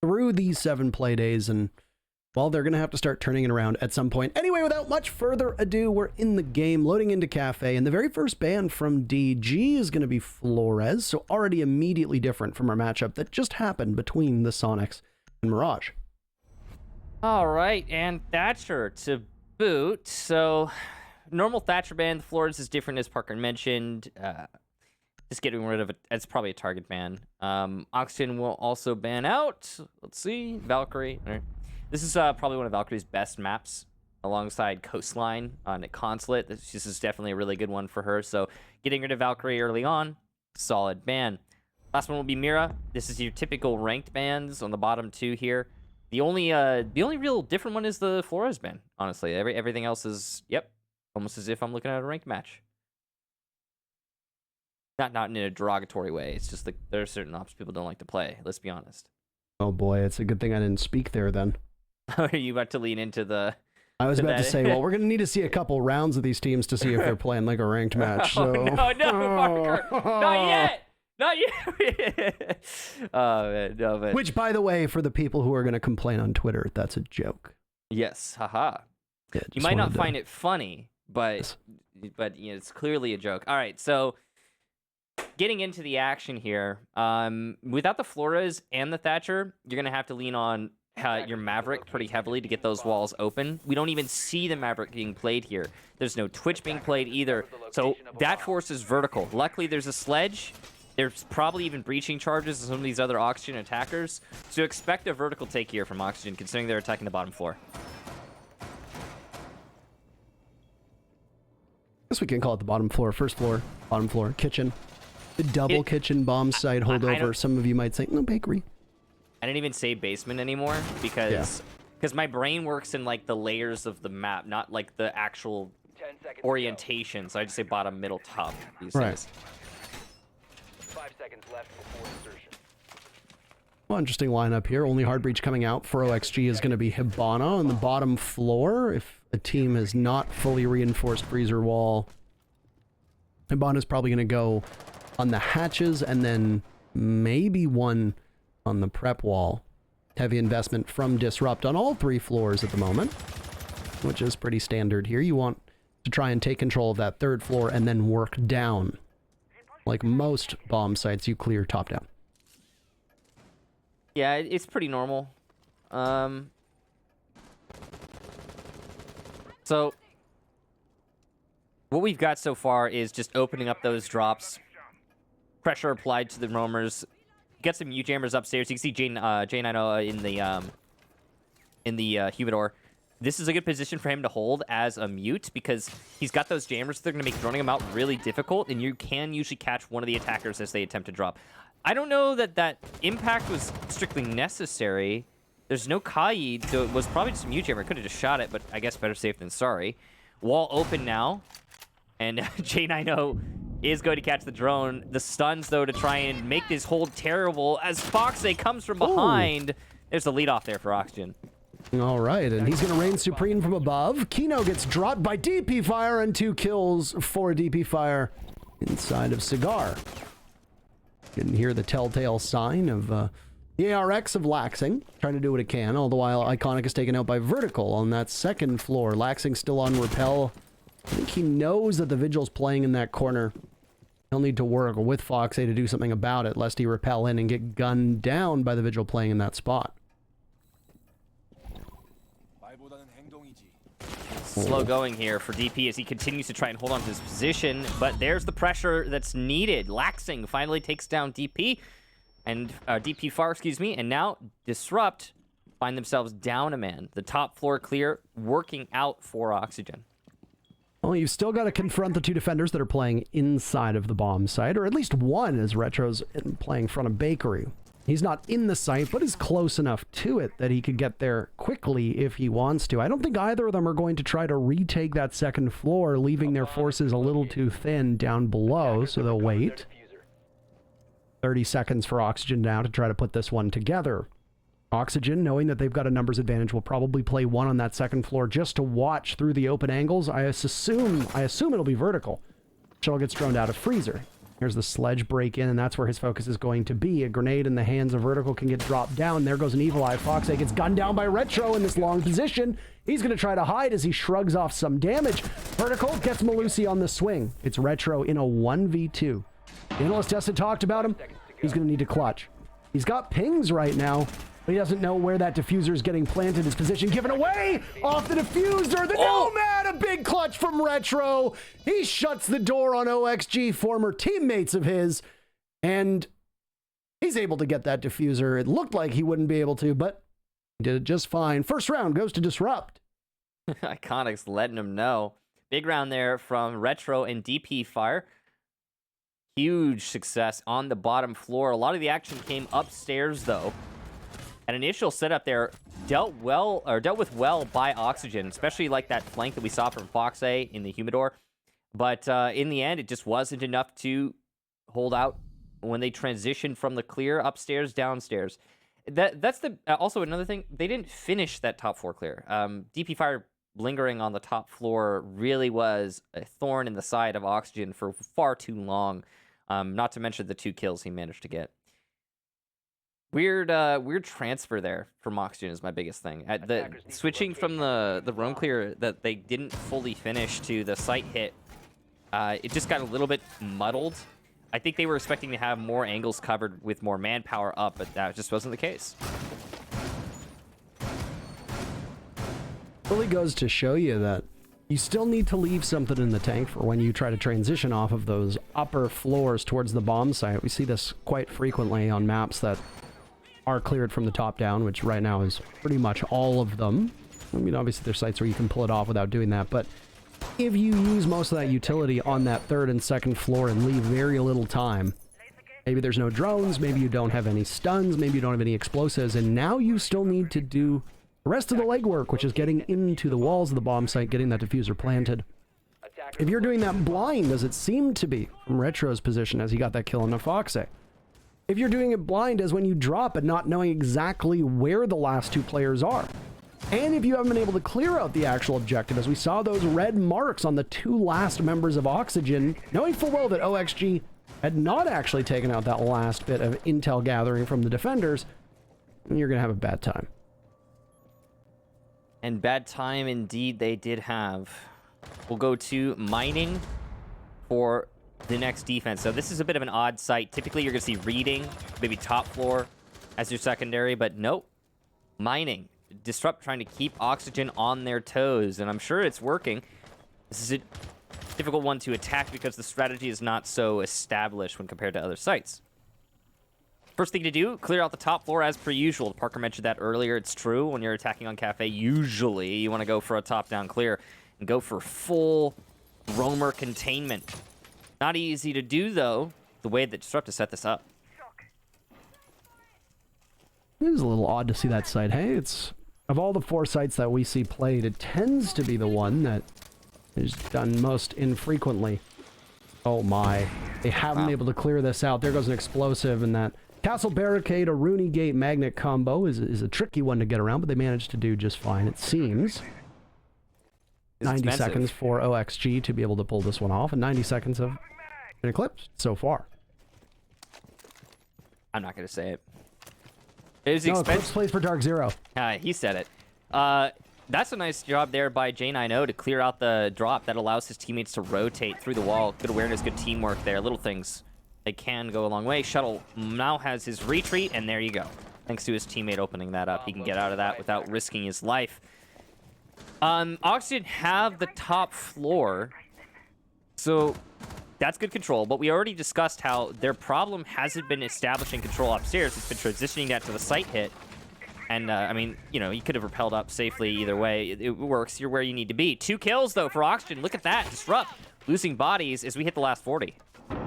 through these 7 play days, and well, they're going to have to start turning it around at some point. Anyway, without much further ado, we're in the game, loading into Cafe, and the very first ban from DG is going to be Flores, so already immediately different from our matchup that just happened between the Sonics and Mirage. All right, and Thatcher to boot. So, normal Thatcher ban, the Flores is different, as Parker mentioned. Just getting rid of it. It's probably a target ban. Oxygen will also ban out. Let's see, Valkyrie. All right. This is probably one of Valkyrie's best maps alongside Coastline on a Consulate. This is definitely a really good one for her. So getting rid of Valkyrie early on, solid ban. Last one will be Mira. This is your typical ranked bans on the bottom 2 here. The only real different one is the Flores ban, honestly. Everything else is, yep, almost as if I'm looking at a ranked match. Not in a derogatory way. It's just there are certain ops people don't like to play. Let's be honest. Oh boy, it's a good thing I didn't speak there then. Are you about to lean into the... I was about to say, well, we're going to need to see a couple rounds of these teams to see if they're playing like a ranked match. So. Oh, no, Parker. Not yet. Not yet. Oh, man. No, man. Which, by the way, for the people who are going to complain on Twitter, that's a joke. Yes. Haha. Yeah, you might not find it funny, but you know, it's clearly a joke. All right, so getting into the action here, without the Flores and the Thatcher, you're going to have to lean on your Maverick pretty heavily to get those walls open. We don't even see the Maverick being played here. There's no Twitch being played either. So that forces vertical. Luckily, there's a sledge. There's probably even breaching charges of some of these other Oxygen attackers. So expect a vertical take here from Oxygen, considering they're attacking the bottom floor. I guess we can call it the bottom floor, first floor, bottom floor, kitchen. The double kitchen bomb site holdover. Some of you might say, no, bakery. I didn't even say basement anymore because my brain works in like the layers of the map, not like the actual orientation. So I just say bottom, middle, top these days. 5 seconds left before insertion. Well, interesting lineup here. Only hard breach coming out for OXG is going to be Hibana on the bottom floor. If a team has not fully reinforced freezer wall, Hibana is probably going to go on the hatches and then maybe one on the prep wall. Heavy investment from Disrupt on all 3 floors at the moment, which is pretty standard here. You want to try and take control of that 3rd floor and then work down. Like most bomb sites, you clear top down. Yeah, it's pretty normal. So what we've got so far is just opening up those drops. Pressure applied to the roamers. Get some U-jammers upstairs. You can see J90 in the humidor. This is a good position for him to hold as a mute because he's got those jammers. They're going to make running them out really difficult, and you can usually catch one of the attackers as they attempt to drop. I don't know that impact was strictly necessary. There's no Kai, so it was probably just a mute jammer. Could have just shot it, but I guess better safe than sorry. Wall open now, and J90 is going to catch the drone. The stuns, though, to try and make this hold terrible as Foxay comes from behind. Ooh. There's the lead off there for Oxygen. All right, and he's going to reign supreme from above. Kino gets dropped by DP Fire, and 2 kills for DP Fire inside of Cigar. You can hear the telltale sign of the ARX of Laxing, trying to do what it can, all the while Iconic is taken out by Vertical on that 2nd floor. Laxing still on Repel. I think he knows that the Vigil's playing in that corner. He'll need to work with Foxay to do something about it, lest he repel in and get gunned down by the Vigil playing in that spot. Slow going here for DP as he continues to try and hold on to his position, but there's the pressure that's needed. Laxing finally takes down DP, and DP Far, excuse me, and now Disrupt find themselves down a man. The top floor clear, working out for Oxygen. Well, you've still got to confront the 2 defenders that are playing inside of the bomb site, or at least one as Retro's playing in front of Bakery. He's not in the site, but is close enough to it that he could get there quickly if he wants to. I don't think either of them are going to try to retake that 2nd floor, leaving their forces a little too thin down below, so they'll wait. 30 seconds for Oxygen now to try to put this one together. Oxygen, knowing that they've got a numbers advantage, will probably play one on that 2nd floor just to watch through the open angles. I assume it'll be Vertical. Shuttle gets droned out of Freezer. Here's the sledge break in, and that's where his focus is going to be. A grenade in the hands of Vertical can get dropped down. There goes an Evil Eye. Foxay gets gunned down by Retro in this long position. He's going to try to hide as he shrugs off some damage. Vertical gets Malusi on the swing. It's Retro in a 1v2. The analyst just talked about him. He's going to need to clutch. He's got pings right now, but he doesn't know where that diffuser is getting planted. His position given away off the diffuser. The Nomad, a big clutch from Retro. He shuts the door on OXG, former teammates of his, and he's able to get that diffuser. It looked like he wouldn't be able to, but he did it just fine. First round goes to Disrupt. Iconics letting him know. Big round there from Retro and DP Fire. Huge success on the bottom floor. A lot of the action came upstairs, though. An initial setup there dealt with well by Oxygen, especially like that flank that we saw from Foxay in the Humidor. But in the end, it just wasn't enough to hold out when they transitioned from the clear upstairs downstairs. That's the also another thing. They didn't finish that top floor clear. DP Fire lingering on the top floor really was a thorn in the side of Oxygen for far too long. Not to mention the 2 kills he managed to get. Weird transfer there from Oxygen is my biggest thing. The switching from the roam clear that they didn't fully finish to the site hit, it just got a little bit muddled. I think they were expecting to have more angles covered with more manpower up, but that just wasn't the case. Really goes to show you that you still need to leave something in the tank for when you try to transition off of those upper floors towards the bomb site. We see this quite frequently on maps that are cleared from the top down, which right now is pretty much all of them. I mean, obviously there's sites where you can pull it off without doing that, but if you use most of that utility on that 3rd and 2nd floor and leave very little time, maybe there's no drones, maybe you don't have any stuns, maybe you don't have any explosives, and now you still need to do the rest of the legwork, which is getting into the walls of the bomb site, getting that diffuser planted. If you're doing that blind, as it seemed to be from Retro's position as he got that kill on the Foxay, if you're doing it blind as when you drop and not knowing exactly where the last 2 players are, and if you haven't been able to clear out the actual objective, as we saw those red marks on the 2 last members of Oxygen, knowing full well that OXG had not actually taken out that last bit of intel gathering from the defenders, you're going to have a bad time. And bad time indeed they did have. We'll go to mining for the next defense. So this is a bit of an odd site. Typically you're going to see reading, maybe top floor as your secondary, but nope. Mining. Disrupt trying to keep Oxygen on their toes, and I'm sure it's working. This is a difficult one to attack because the strategy is not so established when compared to other sites. First thing to do, clear out the top floor as per usual. Parker mentioned that earlier. It's true. When you're attacking on Cafe, usually you want to go for a top-down clear and go for full roamer containment. Not easy to do, though, the way that Disrupt has set this up. It is a little odd to see that site. Hey, it's of all the 4 sites that we see played, it tends to be the one that is done most infrequently. Oh my. They haven't been able to clear this out. There goes an explosive, and that Castle Barricade, a Rooney Gate Magnet combo is a tricky one to get around, but they managed to do just fine, it seems. 90 seconds for OXG to be able to pull this one off, and 90 seconds of an eclipse so far. I'm not going to say it. It was Eclipse expensive. plays for Dark Zero. He said it. That's a nice job there by J90 to clear out the drop that allows his teammates to rotate through the wall. Good awareness, good teamwork there. Little things, they can go a long way. Shuttle now has his retreat, and there you go. Thanks to his teammate opening that up, he can get out of that without risking his life. Oxygen have the top floor, so that's good control, but we already discussed how their problem hasn't been establishing control upstairs. It's been transitioning that to the site hit. And, I mean, you know, you could have repelled up safely either way. It works. You're where you need to be. 2 kills, though, for Oxygen. Look at that. Disrupt. Losing bodies as we hit the last 40.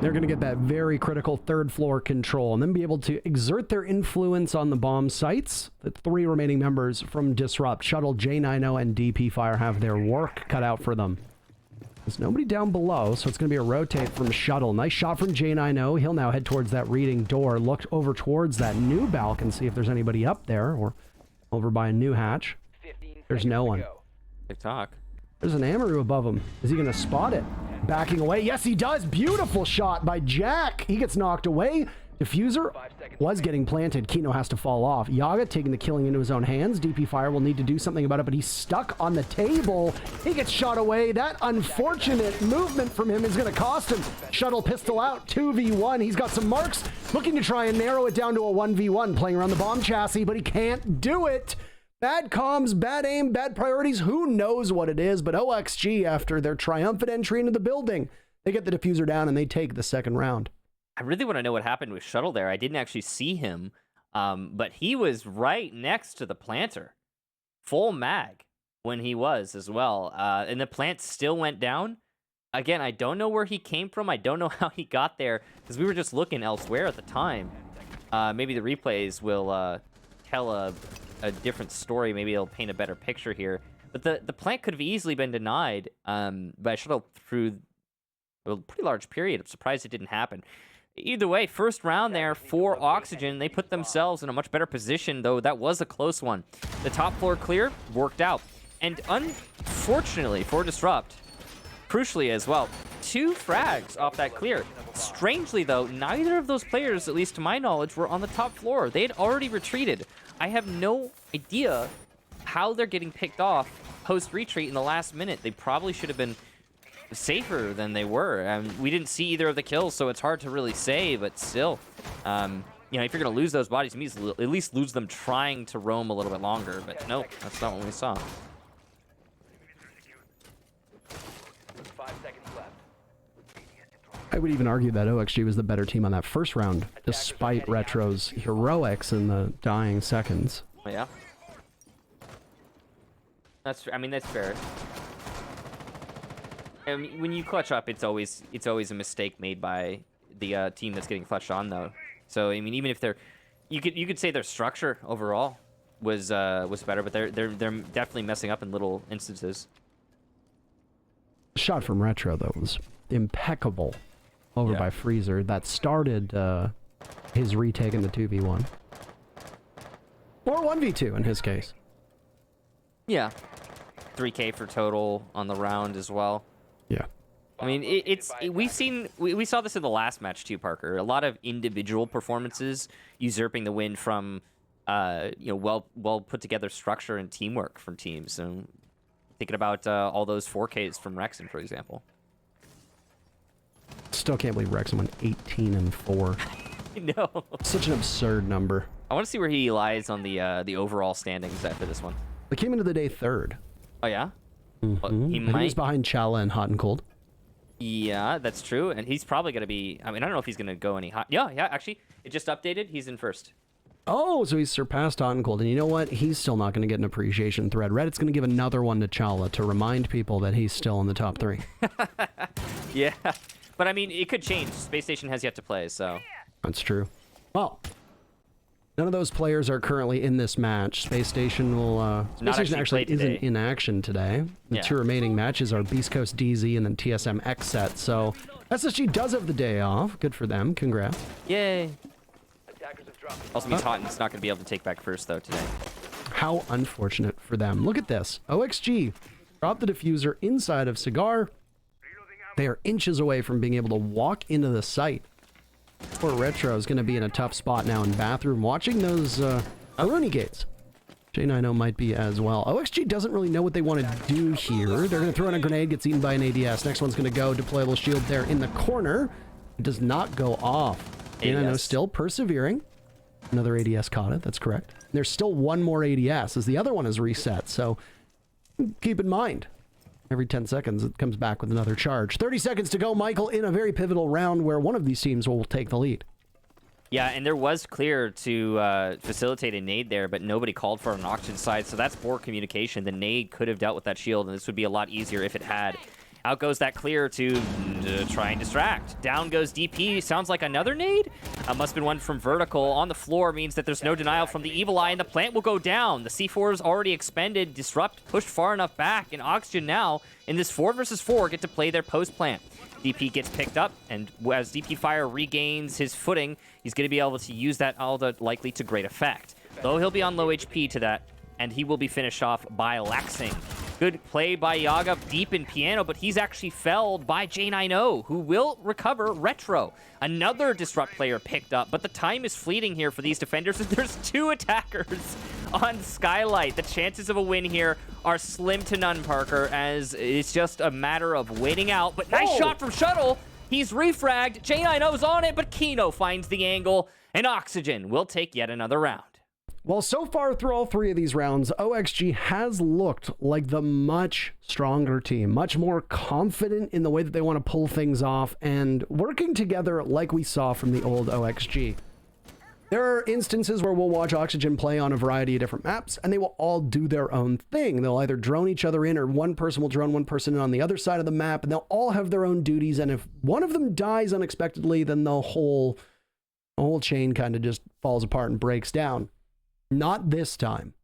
They're going to get that very critical 3rd floor control and then be able to exert their influence on the bomb sites. The 3 remaining members from Disrupt, Shuttle, J90, and DP Fire have their work cut out for them. There's nobody down below, so it's going to be a rotate from Shuttle. Nice shot from J90. He'll now head towards that reading door, look over towards that new balcony, see if there's anybody up there, or over by a new hatch. There's no one. TikTok. There's an Amaru above him. Is he going to spot it? backing away. Yes, he does. Beautiful shot by Jack. He gets knocked away. Diffuser was getting planted. Kino has to fall off. Yaga taking the killing into his own hands. DP Fire will need to do something about it, but he's stuck on the table. He gets shot away. That unfortunate movement from him is going to cost him. Shuttle pistol out, 2v1. He's got some marks, looking to try and narrow it down to a 1v1, playing around the bomb chassis, but he can't do it. Bad comms, bad aim, bad priorities. Who knows what it is, but OXG, after their triumphant entry into the building, they get the diffuser down and they take the second round. I really want to know what happened with Shuttle there. I didn't actually see him, but he was right next to the planter. Full mag when he was as well. And the plant still went down. Again, I don't know where he came from. I don't know how he got there because we were just looking elsewhere at the time. Maybe the replays will tell a different story. Maybe it'll paint a better picture here. But the plant could have easily been denied by Shuttle through a pretty large period. I'm surprised it didn't happen. Either way, first round there for Oxygen. They put themselves in a much better position, though that was a close one. The top floor clear worked out. And unfortunately for Disrupt, crucially as well, 2 frags off that clear. Strangely, though, neither of those players, at least to my knowledge, were on the top floor. They had already retreated. I have no idea how they're getting picked off post-retreat in the last minute. They probably should have been safer than they were. We didn't see either of the kills, so it's hard to really say, but still, you know, if you're going to lose those bodies, it means at least lose them trying to roam a little bit longer, but nope, that's not what we saw. 5 seconds left. I would even argue that OXG was the better team on that first round, despite Retro's heroics in the dying seconds. Yeah. I mean, that's fair. I mean, when you clutch up, it's always a mistake made by the team that's getting clutched on, though. So I mean, even if you could say their structure overall was better, but they're definitely messing up in little instances. Shot from Retro though was impeccable over by Freezer. That started his retake in the 2v1 or 1v2 in his case. Yeah, 3K for total on the round as well. Yeah. I mean, we saw this in the last match too, Parker. A lot of individual performances usurping the win from, you know, well put together structure and teamwork from teams. So thinking about all those 4Ks from Rexon, for example. Still can't believe Rexon went 18-4. No. Such an absurd number. I want to see where he lies on the overall standings after this one. They came into the day third. Oh yeah. Well, He was behind Chala and Hot and Cold. Yeah, that's true, and he's probably going to be... I mean, I don't know if he's going to go any hot... Yeah, actually, it just updated. He's in first. Oh, so he's surpassed Hot and Cold. And you know what? He's still not going to get an appreciation thread. Reddit's going to give another one to Chala to remind people that he's still in the top 3. Yeah, but I mean, it could change. Space Station has yet to play, so... That's true. Well, none of those players are currently in this match. Space Station will... Space Station actually isn't in action today. The 2 remaining matches are Beast Coast DZ and then TSM X set. So SSG does have the day off. Good for them. Congrats. Yay. Attackers have dropped. Also means Hotton's not going to be able to take back first, though, today. How unfortunate for them. Look at this. OXG dropped the diffuser inside of Cigar. They are inches away from being able to walk into the site. Poor Retro is going to be in a tough spot now in bathroom watching those Aruni gates. J90 might be as well. OXG doesn't really know what they want to do here. They're going to throw in a grenade, gets eaten by an ADS. Next one's going to go. Deployable shield there in the corner. It does not go off. J90 still persevering. Another ADS caught it. That's correct. There's still one more ADS as the other one is reset. So keep in mind. Every 10 seconds, it comes back with another charge. 30 seconds to go, Michael, in a very pivotal round where one of these teams will take the lead. Yeah, and there was clear to facilitate a nade there, but nobody called for an auction side, so that's poor communication. The nade could have dealt with that shield, and this would be a lot easier if it had. Out goes that clear to try and distract. Down goes DP. Sounds like another nade? Must have been one from Vertical. On the floor means that there's no denial from the Evil Eye, and the plant will go down. The C4 is already expended. Disrupt pushed far enough back, and Oxygen now, in this 4 versus 4, get to play their post-plant. DP gets picked up, and as DP Fire regains his footing, he's going to be able to use that all the likely to great effect. Though he'll be on low HP to that, and he will be finished off by Laxing. Good play by Yaga deep in piano, but he's actually felled by J90, who will recover retro. Another disrupt player picked up, but the time is fleeting here for these defenders. There's 2 attackers on Skylight. The chances of a win here are slim to none, Parker, as it's just a matter of waiting out. But nice shot from Shuttle. He's refragged. J90's on it, but Kino finds the angle, and Oxygen will take yet another round. Well, so far through all 3 of these rounds, OXG has looked like the much stronger team, much more confident in the way that they want to pull things off and working together like we saw from the old OXG. There are instances where we'll watch Oxygen play on a variety of different maps, and they will all do their own thing. They'll either drone each other in, or one person will drone one person in on the other side of the map, and they'll all have their own duties, and if one of them dies unexpectedly, then the whole chain kind of just falls apart and breaks down. Not this time.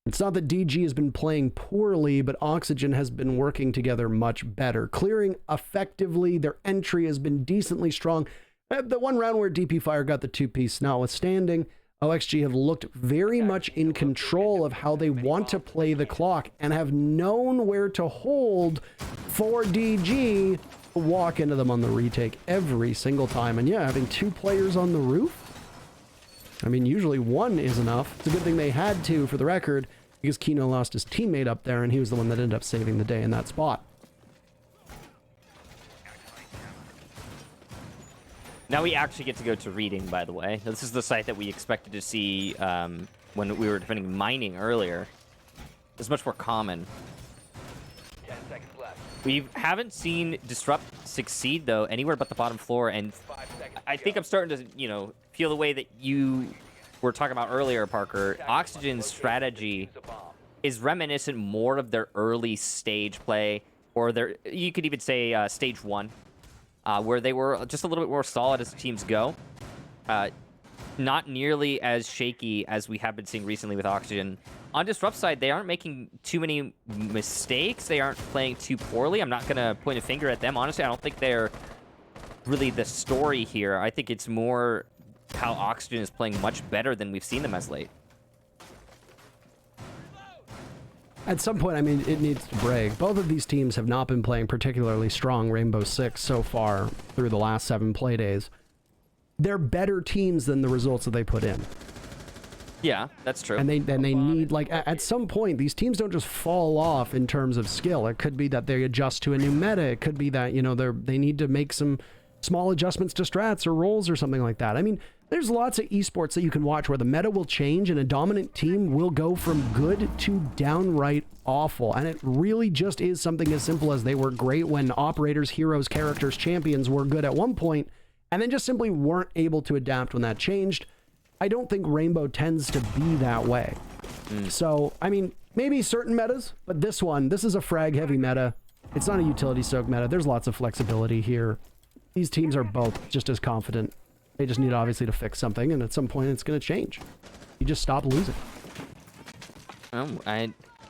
It's not that DG has been playing poorly, but Oxygen has been working together much better. Clearing effectively, their entry has been decently strong. The one round where DP Fire got the 2-piece notwithstanding, OXG have looked very much in control of how they want to play the clock and have known where to hold for DG to walk into them on the retake every single time. And yeah, having 2 players on the roof, I mean, usually 1 is enough. It's a good thing they had 2 for the record, because Kino lost his teammate up there, and he was the one that ended up saving the day in that spot. Now we actually get to go to reading, by the way. This is the site that we expected to see when we were defending mining earlier. It's much more common. 10 seconds left. We haven't seen Disrupt succeed, though, anywhere but the bottom floor, and 5 seconds. I think I'm starting to, feel the way that you were talking about earlier, Parker. Oxygen's strategy is reminiscent more of their early stage play, or you could even say stage 1, where they were just a little bit more solid as teams go. Not nearly as shaky as we have been seeing recently with Oxygen. On Disrupt side, they aren't making too many mistakes. They aren't playing too poorly. I'm not going to point a finger at them. Honestly, I don't think they're really the story here. I think it's more how Oxygen is playing much better than we've seen them as late. At some point, I mean, it needs to break. Both of these teams have not been playing particularly strong Rainbow Six so far through the last 7 play days. They're better teams than the results that they put in. Yeah, that's true. And they need, like, at some point, these teams don't just fall off in terms of skill. It could be that they adjust to a new meta. It could be that, they need to make some small adjustments to strats or roles or something like that. I mean, there's lots of esports that you can watch where the meta will change and a dominant team will go from good to downright awful. And it really just is something as simple as they were great when operators, heroes, characters, champions were good at one point, and then just simply weren't able to adapt when that changed. I don't think Rainbow tends to be that way. So, I mean, maybe certain metas, but this is a frag-heavy meta. It's not a utility-soaked meta. There's lots of flexibility here. These teams are both just as confident. They just need, obviously, to fix something, and at some point, it's going to change. You just stop losing.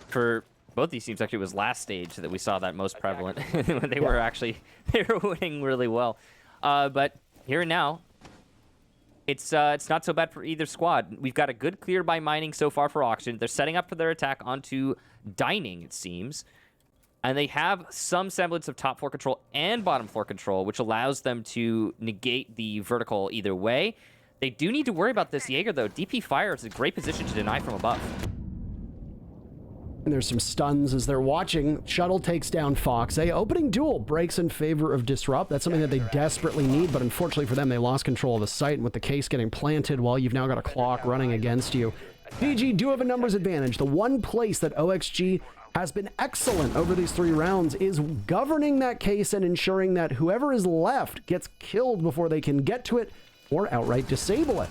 For both these teams, actually, it was last stage that we saw that most prevalent. When they were winning really well. But here and now, it's not so bad for either squad. We've got a good clear by mining so far for Oxygen. They're setting up for their attack onto dining, it seems. And they have some semblance of top floor control and bottom floor control, which allows them to negate the vertical either way. They do need to worry about this Jaeger, though. DP Fire is a great position to deny from above. And there's some stuns as they're watching. Shuttle takes down Fox. Opening duel breaks in favor of Disrupt. That's something that they desperately need, but unfortunately for them, they lost control of the site, and with the case getting planted, well, you've now got a clock running against you. DG do have a numbers advantage. The one place that OXG has been excellent over these 3 rounds is governing that case and ensuring that whoever is left gets killed before they can get to it or outright disable it.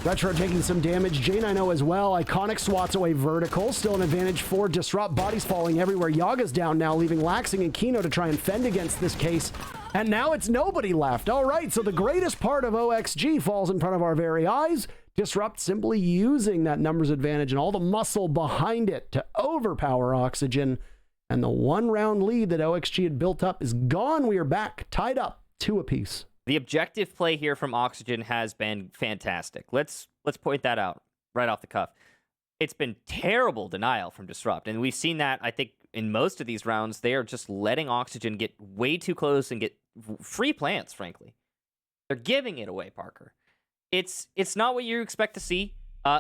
Retro taking some damage, J90 as well. Iconic swats away vertical, still an advantage for Disrupt. Bodies falling everywhere. Yaga's down now, leaving Laxing and Kino to try and fend against this case. And now it's nobody left. All right, so the greatest part of OXG falls in front of our very eyes. Disrupt simply using that numbers advantage and all the muscle behind it to overpower Oxygen. And the 1-round lead that OXG had built up is gone. We are back, tied up, 2 apiece. The objective play here from Oxygen has been fantastic. Let's point that out right off the cuff. it's been terrible denial from Disrupt. And we've seen that, I think, in most of these rounds. They are just letting Oxygen get way too close and get free plants, frankly. They're giving it away, Parker. It's not what you expect to see.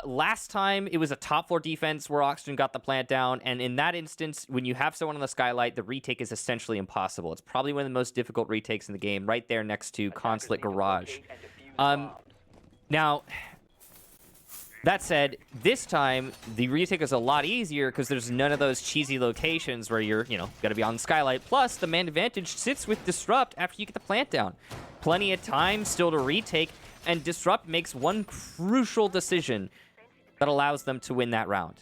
Last time, it was a top floor defense where Oxygen got the plant down. And in that instance, when you have someone on the skylight, the retake is essentially impossible. It's probably one of the most difficult retakes in the game, right there next to Consulate Garage. Now, that said, this time, the retake is a lot easier because there's none of those cheesy locations where you're, got to be on the skylight. Plus, the man advantage sits with Disrupt after you get the plant down. Plenty of time still to retake, and Disrupt makes one crucial decision that allows them to win that round.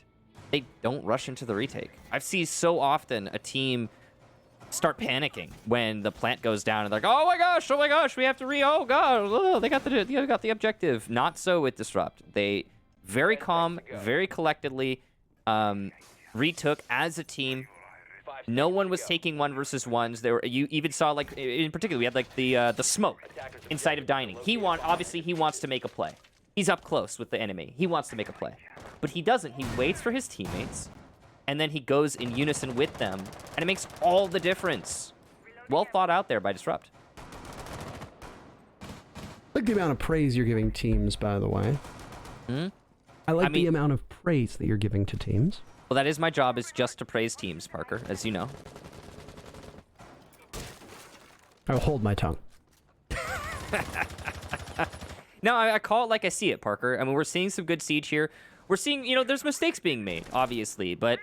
They don't rush into the retake. I've seen so often a team start panicking when the plant goes down and they're like, oh my gosh, we have to oh god, they got the objective. Not so with Disrupt. They very calm, very collectedly retook as a team. No one was taking 1v1s. You even saw, like, in particular, we had like the smoke inside of dining. Obviously he wants to make a play. He's up close with the enemy. He wants to make a play, but he doesn't. He waits for his teammates, and then he goes in unison with them, and it makes all the difference. Well thought out there by Disrupt. I like the amount of praise you're giving teams, by the way. I like the amount of praise that you're giving to teams. Well, that is my job, is just to praise teams, Parker, as you know. I will hold my tongue. No, I call it like I see it, Parker. I mean, we're seeing some good Siege here. We're seeing, there's mistakes being made, obviously, but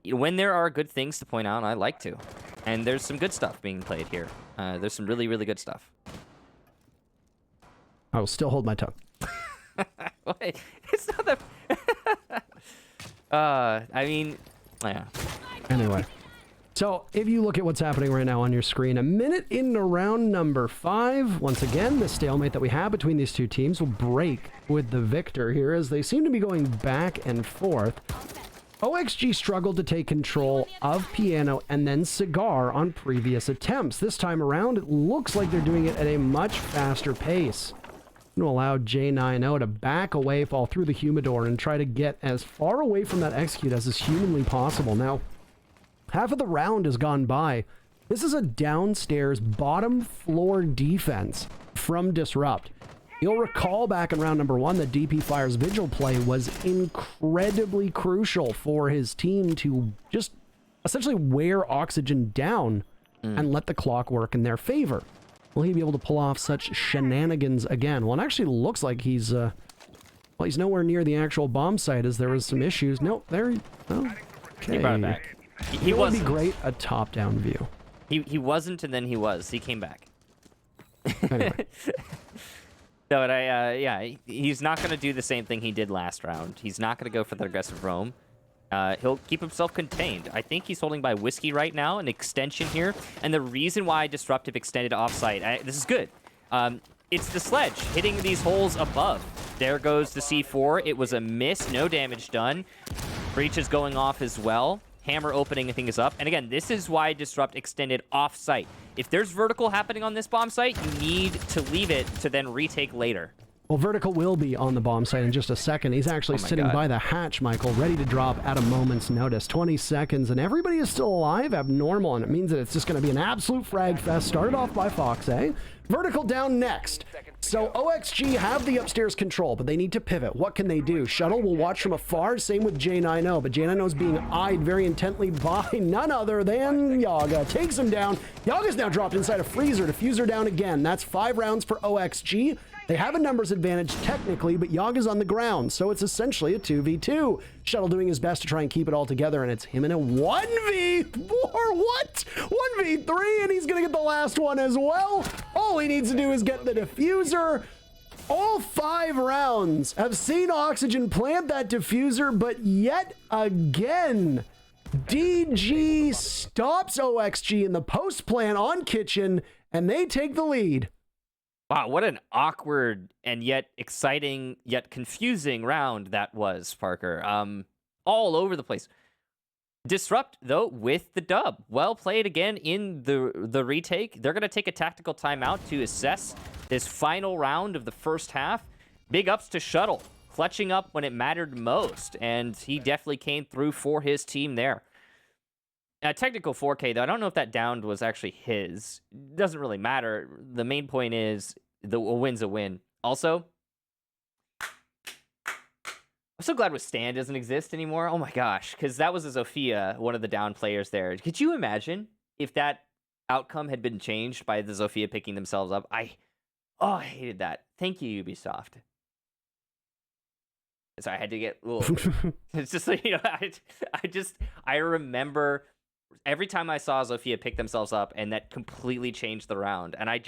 when there are good things to point out, I like to. And there's some good stuff being played here. There's some really, really good stuff. I will still hold my tongue. Wait, it's not that... I mean, yeah. Anyway. So, if you look at what's happening right now on your screen, a minute into round number 5. Once again, the stalemate that we have between these two teams will break with the victor here as they seem to be going back and forth. OXG struggled to take control of Piano and then Cigar on previous attempts. This time around, it looks like they're doing it at a much faster pace. To allow J90 to back away, fall through the humidor, and try to get as far away from that execute as is humanly possible. Now, half of the round has gone by. This is a downstairs bottom floor defense from Disrupt. You'll recall back in round number 1 that DP Fire's Vigil play was incredibly crucial for his team to just essentially wear Oxygen down and let the clock work in their favor. Will he be able to pull off such shenanigans again? Well, it actually looks like he's nowhere near the actual bomb site as there was some issues. Nope, there. Oh, okay. He brought it back. He would be wasn't. great a top-down view. He wasn't, and then he was. He came back. Anyway. No, but he's not going to do the same thing he did last round. He's not going to go for the aggressive roam. He'll keep himself contained. I think he's holding by Whiskey right now, an extension here. And the reason why Disruptive extended offsite, this is good. It's the sledge hitting these holes above. There goes the C4. It was a miss, no damage done. Breach is going off as well. Hammer opening things up. And again, this is why Disrupt extended off-site. If there's vertical happening on this bomb site, you need to leave it to then retake later. Well, Vertical will be on the bomb site in just a second. He's actually sitting by the hatch, Michael, ready to drop at a moment's notice. 20 seconds, and everybody is still alive, abnormal, and it means that it's just going to be an absolute frag fest. Started off by Fox, eh? Vertical down next. So OXG have the upstairs control, but they need to pivot. What can they do? Shuttle will watch from afar, same with J90, but J90 is being eyed very intently by none other than Yaga. Takes him down. Yaga's now dropped inside a freezer. Diffuser down again. That's 5 rounds for OXG. They have a numbers advantage technically, but Yaga's on the ground, so it's essentially a 2v2. Shuttle doing his best to try and keep it all together, and it's him in a 1v4. What? 1v3, and he's gonna get the last one as well. All he needs to do is get the diffuser. All 5 rounds have seen Oxygen plant that diffuser, but yet again, DG stops OXG in the post plan on Kitchen, and they take the lead. Wow, what an awkward and yet exciting, yet confusing round that was, Parker. All over the place. Disrupt, though, with the dub. Well played again in the retake. They're going to take a tactical timeout to assess this final round of the first half. Big ups to Shuttle clutching up when it mattered most, and he definitely came through for his team there. Technical 4K, though, I don't know if that downed was actually his. Doesn't really matter. The main point is a win's a win. Also, I'm so glad Withstand doesn't exist anymore. Oh my gosh, because that was a Zofia, one of the down players there. Could you imagine if that outcome had been changed by the Zofia picking themselves up? I hated that. Thank you, Ubisoft. So I had to get. It's just like, I remember every time I saw Zofia pick themselves up, and that completely changed the round. And I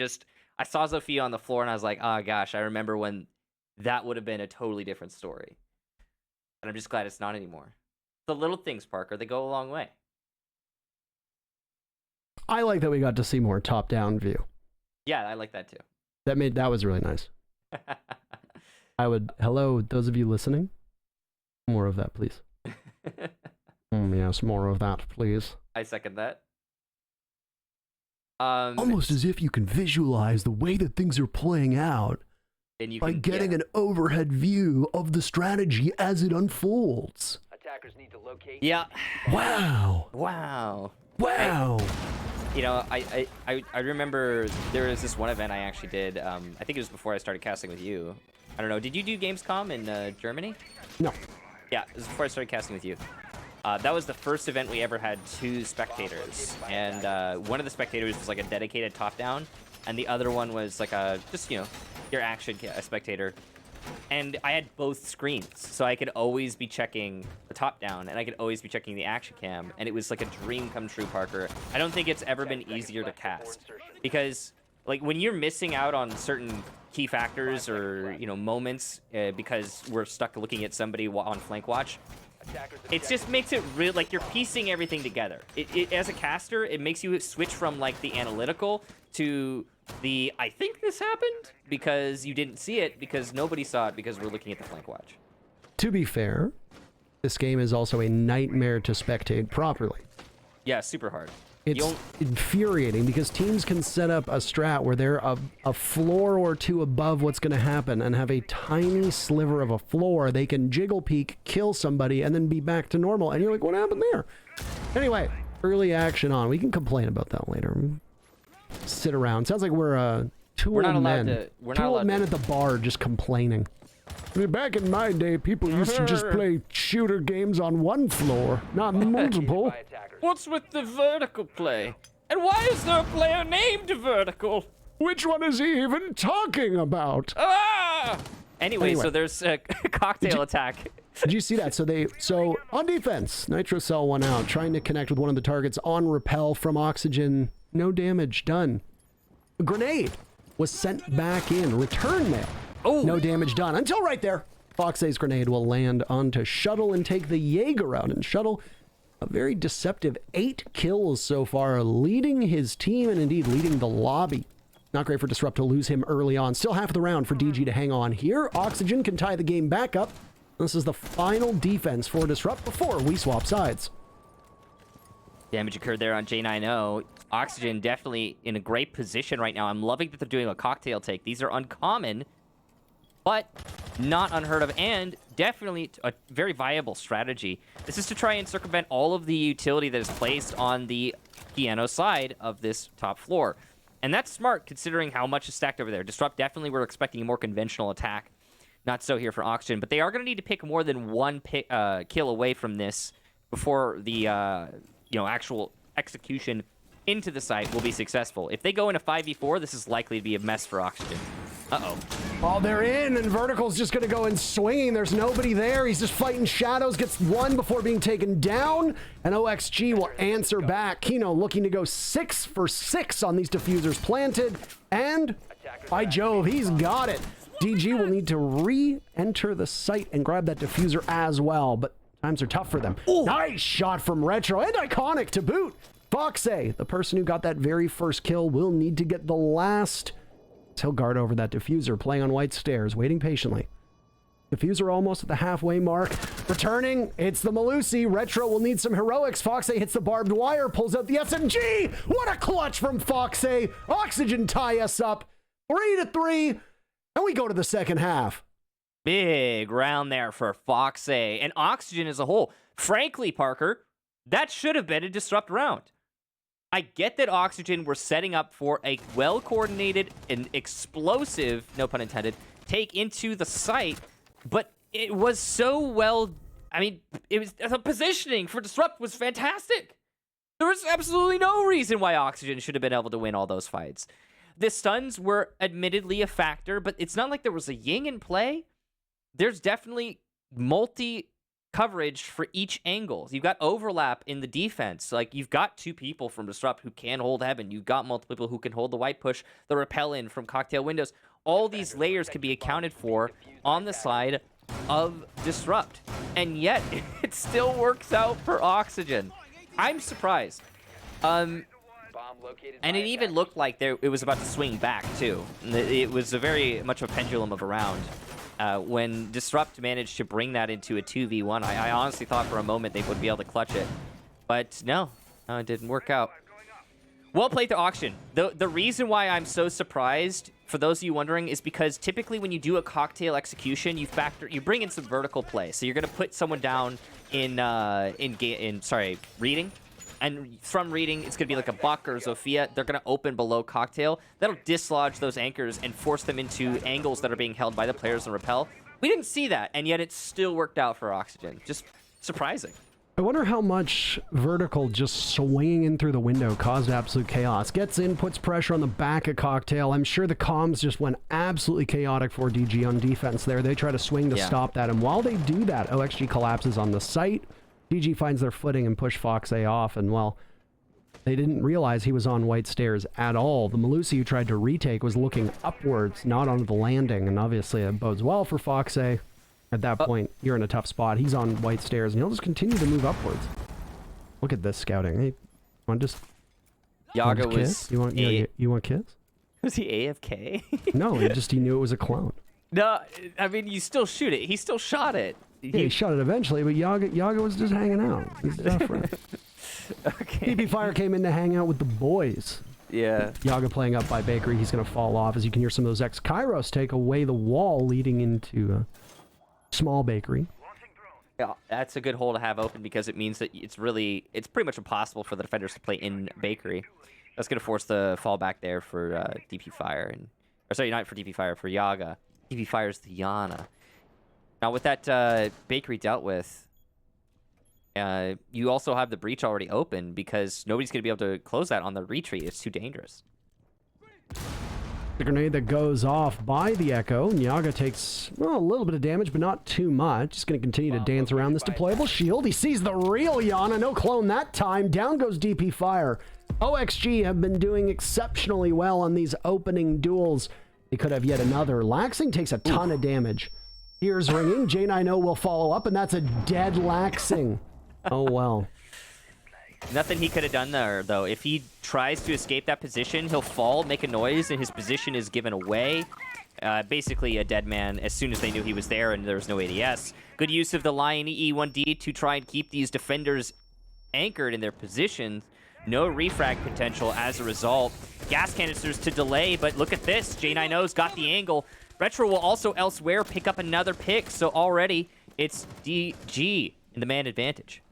saw Zofia on the floor, and I was like, oh gosh, I remember when that would have been a totally different story. And I'm just glad it's not anymore. The little things, Parker, they go a long way. I like that we got to see more top-down view. Yeah, I like that too. That was really nice. Hello, those of you listening, more of that, please. Yes, more of that, please. I second that. Almost as if you can visualize the way that things are playing out and you by getting an overhead view of the strategy as it unfolds. Attackers need to locate. Yeah. Wow. Wow. Wow. I remember there was this one event I actually did. I think it was before I started casting with you. I don't know. Did you do Gamescom in Germany? No. Yeah, it was before I started casting with you. That was the first event we ever had 2 spectators, and one of the spectators was like a dedicated top-down, and the other one was like your action spectator. And I had both screens, so I could always be checking the top-down, and I could always be checking the action cam, and it was like a dream come true, Parker. I don't think it's ever been easier to cast, because like when you're missing out on certain key factors or moments because we're stuck looking at somebody on flank watch, it just makes it real, like you're piecing everything together. As a caster, it makes you switch from like the analytical to the I think this happened, because you didn't see it, because nobody saw it, because we're looking at the flank watch. To be fair, this game is also a nightmare to spectate properly. Yeah, super hard. It's infuriating because teams can set up a strat where they're a floor or two above what's going to happen and have a tiny sliver of a floor. They can jiggle peek, kill somebody, and then be back to normal. And you're like, what happened there? Anyway, early action on. We can complain about that later. Sit around. Sounds like we're two old men. Two old men at the bar just complaining. Back in my day, people used to just play shooter games on one floor, not multiple. What's with the vertical play? And why is there a player named Vertical? Which one is he even talking about? Ah! Anyway, so there's a cocktail attack. Did you see that? So on defense, Nitro Cell won out, trying to connect with one of the targets on rappel from Oxygen. No damage done. A grenade was sent back in. Return mail. Oh. No damage done. Until right there. Foxay's grenade will land onto Shuttle and take the Jaeger out. And Shuttle, a very deceptive 8 kills so far, leading his team and indeed leading the lobby. Not great for Disrupt to lose him early on. Still half of the round for DG to hang on here. Oxygen can tie the game back up. This is the final defense for Disrupt before we swap sides. Damage occurred there on J90. Oxygen definitely in a great position right now. I'm loving that they're doing a cocktail take. These are uncommon, but not unheard of, and definitely a very viable strategy. This is to try and circumvent all of the utility that is placed on the piano side of this top floor. And that's smart, considering how much is stacked over there. Disrupt definitely were expecting a more conventional attack. Not so here for Oxygen, but they are going to need to pick more than one kill away from this before the actual execution into the site will be successful. If they go into 5v4, this is likely to be a mess for Oxygen. Uh-oh. Oh, they're in, and Vertical's just going to go in swinging. There's nobody there. He's just fighting shadows, gets one before being taken down, and OXG will answer back. Kino looking to go 6 for 6 on these diffusers planted, and by Jove, he's got it. DG will need to re-enter the site and grab that diffuser as well, but times are tough for them. Ooh. Nice shot from Retro, and iconic to boot. Foxay, the person who got that very first kill, will need to get the last. He'll guard over that diffuser, playing on white stairs, waiting patiently. Diffuser almost at the halfway mark. Returning, it's the Malusi. Retro will need some heroics. Foxay hits the barbed wire, pulls out the SMG. What a clutch from Foxay. Oxygen tie us up 3-3, and we go to the second half. Big round there for Foxe and Oxygen as a whole. Frankly, Parker, that should have been a disrupt round. I get that Oxygen were setting up for a well-coordinated and explosive, no pun intended, take into the site, but it was so well... I mean, it was the positioning for disrupt was fantastic. There was absolutely no reason why Oxygen should have been able to win all those fights. The stuns were admittedly a factor, but it's not like there was a Ying in play. There's definitely multi-coverage for each angle. You've got overlap in the defense. Like, you've got 2 people from Disrupt who can hold Heaven. You've got multiple people who can hold the White Push, the Repel in from Cocktail Windows. All these layers can be accounted for on the side of Disrupt. And yet, it still works out for Oxygen. I'm surprised. And it even looked like it was about to swing back, too. It was a very much of a pendulum of a round. When Disrupt managed to bring that into a 2v1, I honestly thought for a moment they would be able to clutch it. But no, it didn't work out. Well played to Auction. The reason why I'm so surprised, for those of you wondering, is because typically when you do a cocktail execution, you bring in some vertical play. So you're going to put someone down in reading. And from reading, it's going to be like a Buck or Zofia. They're going to open below Cocktail. That'll dislodge those anchors and force them into angles that are being held by the players in Repel. We didn't see that, and yet it still worked out for Oxygen. Just surprising. I wonder how much vertical just swinging in through the window caused absolute chaos. Gets in, puts pressure on the back of Cocktail. I'm sure the comms just went absolutely chaotic for DG on defense there. They try to swing to stop that, and while they do that, OXG collapses on the site. DG finds their footing and push Foxe off, and well, they didn't realize he was on white stairs at all. The Melusi who tried to retake was looking upwards, not onto the landing, and obviously it bodes well for Foxe. At that point, you're in a tough spot. He's on white stairs, and he'll just continue to move upwards. Look at this scouting. Hey, want just... Yaga was... You want kiss? Was he AFK? No, he knew it was a clone. No, I mean, you still shoot it. He still shot it. Yeah, he shot it eventually, but Yaga was just hanging out. He's different. Okay. PP Fire came in to hang out with the boys. Yeah. Yaga playing up by Bakery. He's going to fall off as you can hear some of those ex-Kairos take away the wall leading into small Bakery. Yeah, that's a good hole to have open because it means that it's pretty much impossible for the defenders to play in Bakery. That's going to force the fallback there for DP Fire. Or sorry, not for DP Fire, for Yaga. DP Fire's the Yana. Now, with that Bakery dealt with, you also have the breach already open because nobody's going to be able to close that on the retreat. It's too dangerous. The grenade that goes off by the Echo. Yaga takes, well, a little bit of damage, but not too much. He's going to continue to dance around this deployable shield. He sees the real Yana. No clone that time. Down goes DP Fire. OXG have been doing exceptionally well on these opening duels. They could have yet another. Laxing takes a ton of damage. Ears ringing. J90 will follow up, and that's a dead Laxing. Oh, well. Nothing he could have done there, though. If he tries to escape that position, he'll fall, make a noise, and his position is given away. Basically a dead man as soon as they knew he was there and there was no ADS. Good use of the Lion E1D to try and keep these defenders anchored in their positions. No refrag potential as a result. Gas canisters to delay, but look at this. J90's got the angle. Retro will also elsewhere pick up another pick, so already it's DG in the man advantage.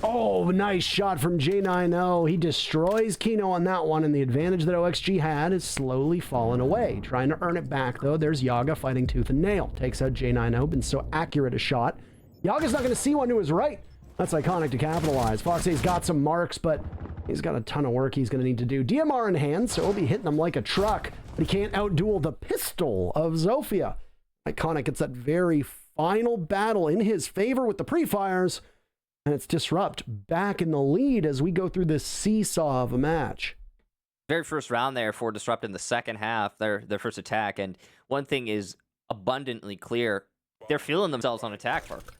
Oh, nice shot from J90. He destroys Kino on that one, and the advantage that OXG had is slowly falling away. Trying to earn it back, though. There's Yaga fighting tooth and nail. Takes out J90. Been so accurate a shot. Yaga's not going to see one to his right. That's iconic to capitalize. Foxy's got some marks, but he's got a ton of work he's going to need to do. DMR in hand, so he'll be hitting him like a truck, but he can't outduel the pistol of Zofia. Iconic, it's that very final battle in his favor with the pre-fires, and it's Disrupt back in the lead as we go through this seesaw of a match. Very first round there for Disrupt in the second half, their first attack, and one thing is abundantly clear. They're feeling themselves on attack, Parker.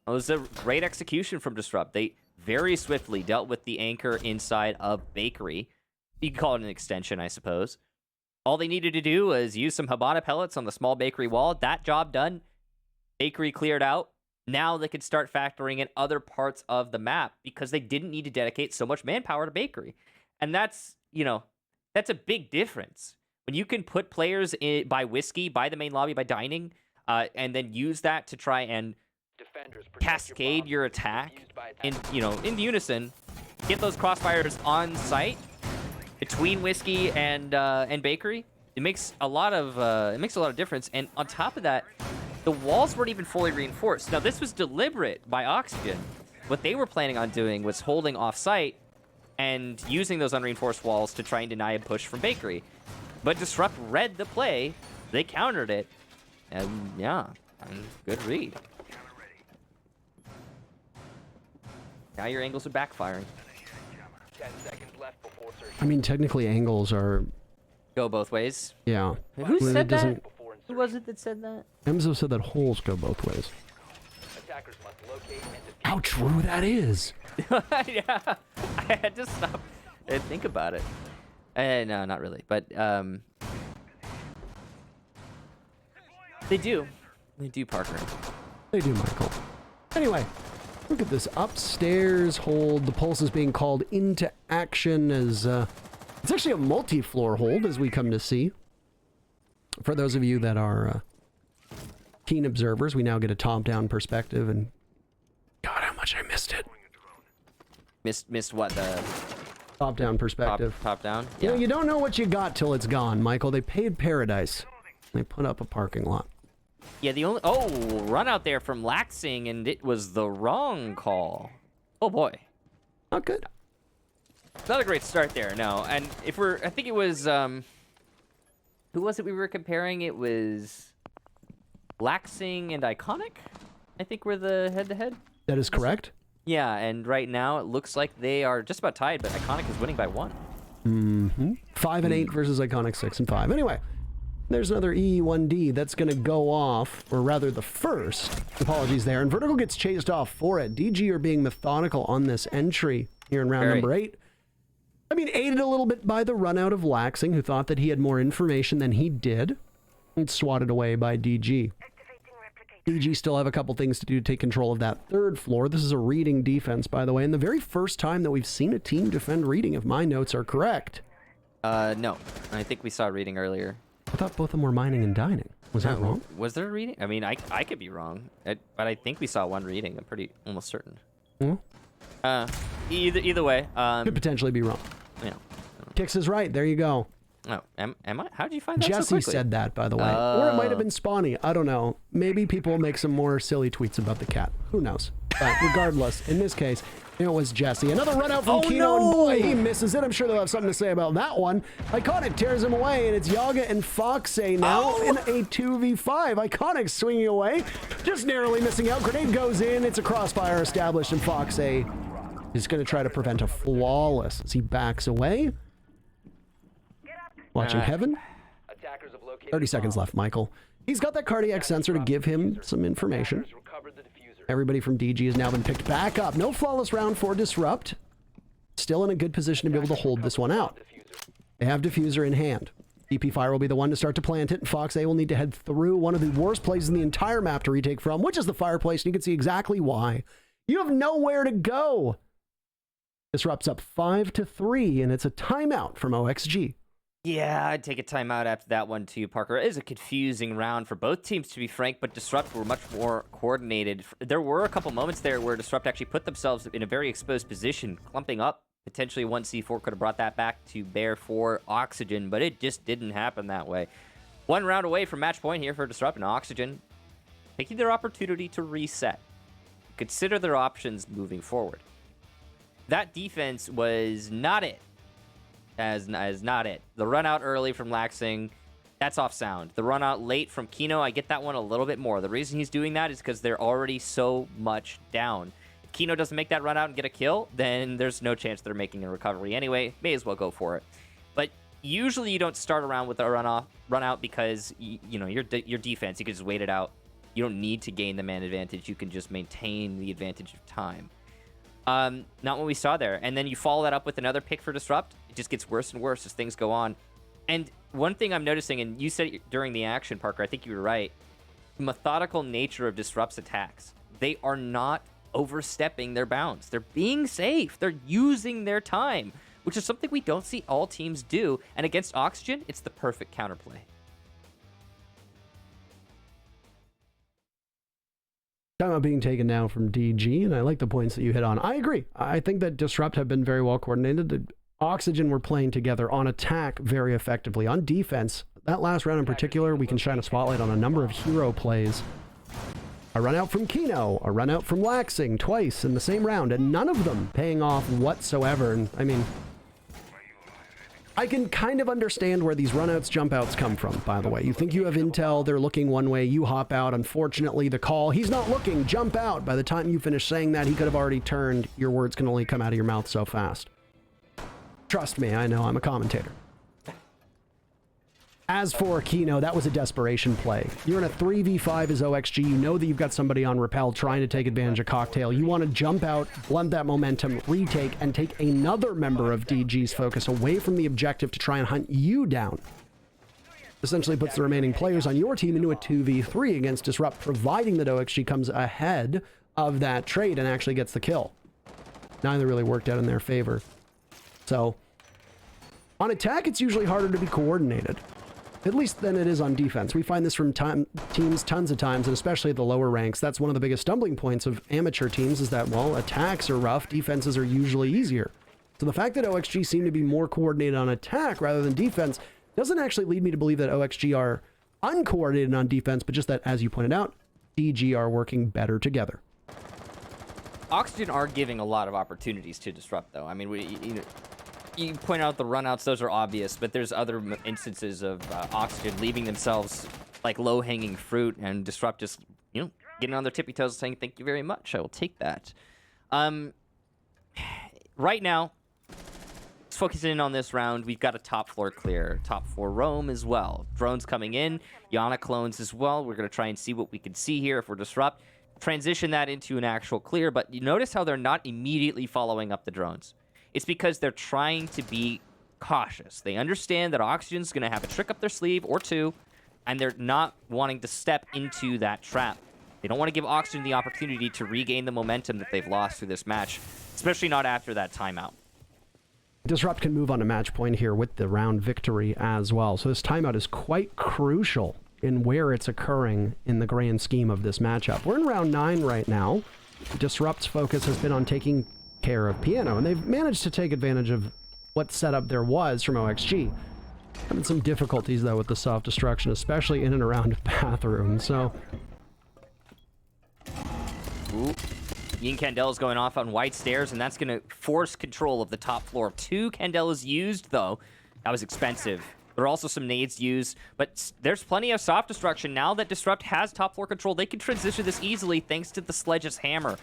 It was a great execution from Disrupt. They very swiftly dealt with the anchor inside of Bakery. You can call it an extension, I suppose. All they needed to do was use some Habana pellets on the small Bakery wall. That job done. Bakery cleared out. Now they could start factoring in other parts of the map because they didn't need to dedicate so much manpower to Bakery. And that's, that's a big difference. When you can put players by whiskey, by the main lobby, by dining, and then use that to try and Defenders, protect cascade your bombs. attack Defused by in, attackers. in unison. Get those crossfires on site between Whiskey and Bakery. It makes a lot of difference. And on top of that, the walls weren't even fully reinforced. Now this was deliberate by Oxygen. What they were planning on doing was holding off site and using those unreinforced walls to try and deny a push from Bakery. But Disrupt read the play, they countered it, and yeah, good read. Now your angles are backfiring. 10 seconds left before search. I mean, technically angles are, Go both ways. yeah. Who Well, it said that? doesn't- Before Who insertion. was it that said that? Emzo said that holes go both ways. Attackers must locate and defuse. How true that is. Yeah, I had to stop and think about it. No, not really, but they do. They do, Parker. They do, Michael. Anyway, look at this upstairs hold. The pulse is being called into action as it's actually a multi-floor hold, as we come to see. For those of you that are keen observers, we now get a top-down perspective, and God, how much I missed it. Missed what, the Top-down perspective. top down? You know, you don't know what you got till it's gone, Michael. They paid paradise. They put up a parking lot. Yeah, the only run out there from Laxing, and it was the wrong call. Oh boy, Not good. not a great start there. No, and if I think it was who was it we were comparing? It was Laxing and Iconic. I think were the head-to-head. That is correct. Yeah, and right now it looks like they are just about tied, but Iconic is winning by 1. 5 and 8 versus Iconic 6 and 5. Anyway, there's another E1D that's going to go off, or rather the first. Apologies there. And Vertical gets chased off for it. DG are being methodical on this entry here in round Very. number 8. I mean, aided a little bit by the run out of Laxing, who thought that he had more information than he did. And swatted away by DG. DG still have a couple things to do to take control of that third floor. This is a reading defense, by the way, and the very first time that we've seen a team defend reading, if my notes are correct. No, I think we saw reading earlier. I thought both of them were mining and dining. Was that wrong? Was there a reading? I mean, I could be wrong, but I think we saw one reading. I'm pretty almost certain. Hmm? Either way, Could potentially be wrong. yeah. Kix is right. There you go. Oh, am I? How did you find that so Jesse quickly? said that, by the way. Or it might have been Spawny. I don't know. Maybe people will make some more silly tweets about the cat. Who knows? But regardless, in this case, it was Jesse. Another run out from Oh, Kino, and no! boy, he misses it. I'm sure they'll have something to say about that one. Iconic tears him away, and it's Yaga and Foxay now in a 2v5. Iconic swinging away, just narrowly missing out. Grenade goes in. It's a crossfire established, and Foxay is going to try to prevent a flawless as he backs away. Watching Heaven. Attackers have located 30 seconds left, Michael. He's got that cardiac sensor to give him some information. Attackers recovered the diffuser. Everybody from DG has now been picked back up. No flawless round for Disrupt. Still in a good position to be able to hold this one out. Diffuser. They have Diffuser in hand. DP Fire will be the one to start to plant it, and Fox A will need to head through one of the worst places in the entire map to retake from, which is the fireplace, and you can see exactly why. You have nowhere to go. Disrupt's up 5-3, and it's a timeout from OXG. Yeah, I'd take a timeout after that one too, Parker. It is a confusing round for both teams, to be frank, but Disrupt were much more coordinated. There were a couple moments there where Disrupt actually put themselves in a very exposed position, clumping up. Potentially one C4 could have brought that back to bear for Oxygen, but it just didn't happen that way. One round away from match point here for Disrupt, and Oxygen taking their opportunity to reset. Consider their options moving forward. That defense was not it. As not it. The run out early from Laxing, that's off sound. The run out late from Kino, I get that one a little bit more. The reason he's doing that is because they're already so much down. If Kino doesn't make that run out and get a kill, then there's no chance they're making a recovery anyway. May as well go for it. But usually you don't start around with a run out because you know your defense. You can just wait it out. You don't need to gain the man advantage. You can just maintain the advantage of time. Not what we saw there. And then you follow that up with another pick for Disrupt. It just gets worse and worse as things go on. And one thing I'm noticing, and you said it during the action, Parker, I think you were right, the methodical nature of Disrupt's attacks. They are not overstepping their bounds. They're being safe. They're using their time, which is something we don't see all teams do. And against Oxygen, it's the perfect counterplay. Timeout being taken down from DG, and I like the points that you hit on. I agree. I think that Disrupt have been very well coordinated. The Oxygen were playing together on attack very effectively. On defense, that last round in particular, we can shine a spotlight on a number of hero plays. A run out from Kino, a run out from Laxing twice in the same round, and none of them paying off whatsoever. And I mean, I can kind of understand where these runouts, jump outs come from, by the way. You think you have intel, they're looking one way, you hop out. Unfortunately, the call, he's not looking, jump out. By the time you finish saying that, he could have already turned. Your words can only come out of your mouth so fast. Trust me, I know, I'm a commentator. As for Kino, that was a desperation play. You're in a 3v5 as OXG. You know that you've got somebody on rappel trying to take advantage of Cocktail. You want to jump out, blunt that momentum, retake, and take another member of DG's focus away from the objective to try and hunt you down. Essentially puts the remaining players on your team into a 2v3 against Disrupt, providing that OXG comes ahead of that trade and actually gets the kill. Neither really worked out in their favor. So, on attack, it's usually harder to be coordinated. At least than it is on defense. We find this from teams tons of times, and especially at the lower ranks. That's one of the biggest stumbling points of amateur teams is that, well, attacks are rough, defenses are usually easier. So the fact that OXG seem to be more coordinated on attack rather than defense doesn't actually lead me to believe that OXG are uncoordinated on defense, but just that, as you pointed out, DG are working better together. Oxygen are giving a lot of opportunities to Disrupt, though. I mean, you point out the runouts; those are obvious, but there's other instances of Oxygen leaving themselves like low-hanging fruit, and Disrupt just, getting on their tippy toes, saying, "Thank you very much. I will take that." Right now, let's focus in on this round. We've got a top floor clear, top floor roam as well. Drones coming in, Yana clones as well. We're gonna try and see what we can see here if we're Disrupt. Transition that into an actual clear, but you notice how they're not immediately following up the drones. It's because they're trying to be cautious. They understand that Oxygen's going to have a trick up their sleeve or two, and they're not wanting to step into that trap. They don't want to give Oxygen the opportunity to regain the momentum that they've lost through this match, especially not after that timeout. Disrupt can move on to match point here with the round victory as well. So this timeout is quite crucial in where it's occurring in the grand scheme of this matchup. We're in round 9 right now. Disrupt's focus has been on taking care of Piano, and they've managed to take advantage of what setup there was from OXG. Having some difficulties though with the soft destruction, especially in and around bathrooms. So Yin Candella's going off on white stairs, and that's going to force control of the top floor. 2 Candelas used though. That was expensive. There are also some nades used, but there's plenty of soft destruction. Now that Disrupt has top floor control, they can transition this easily thanks to the Sledge's hammer.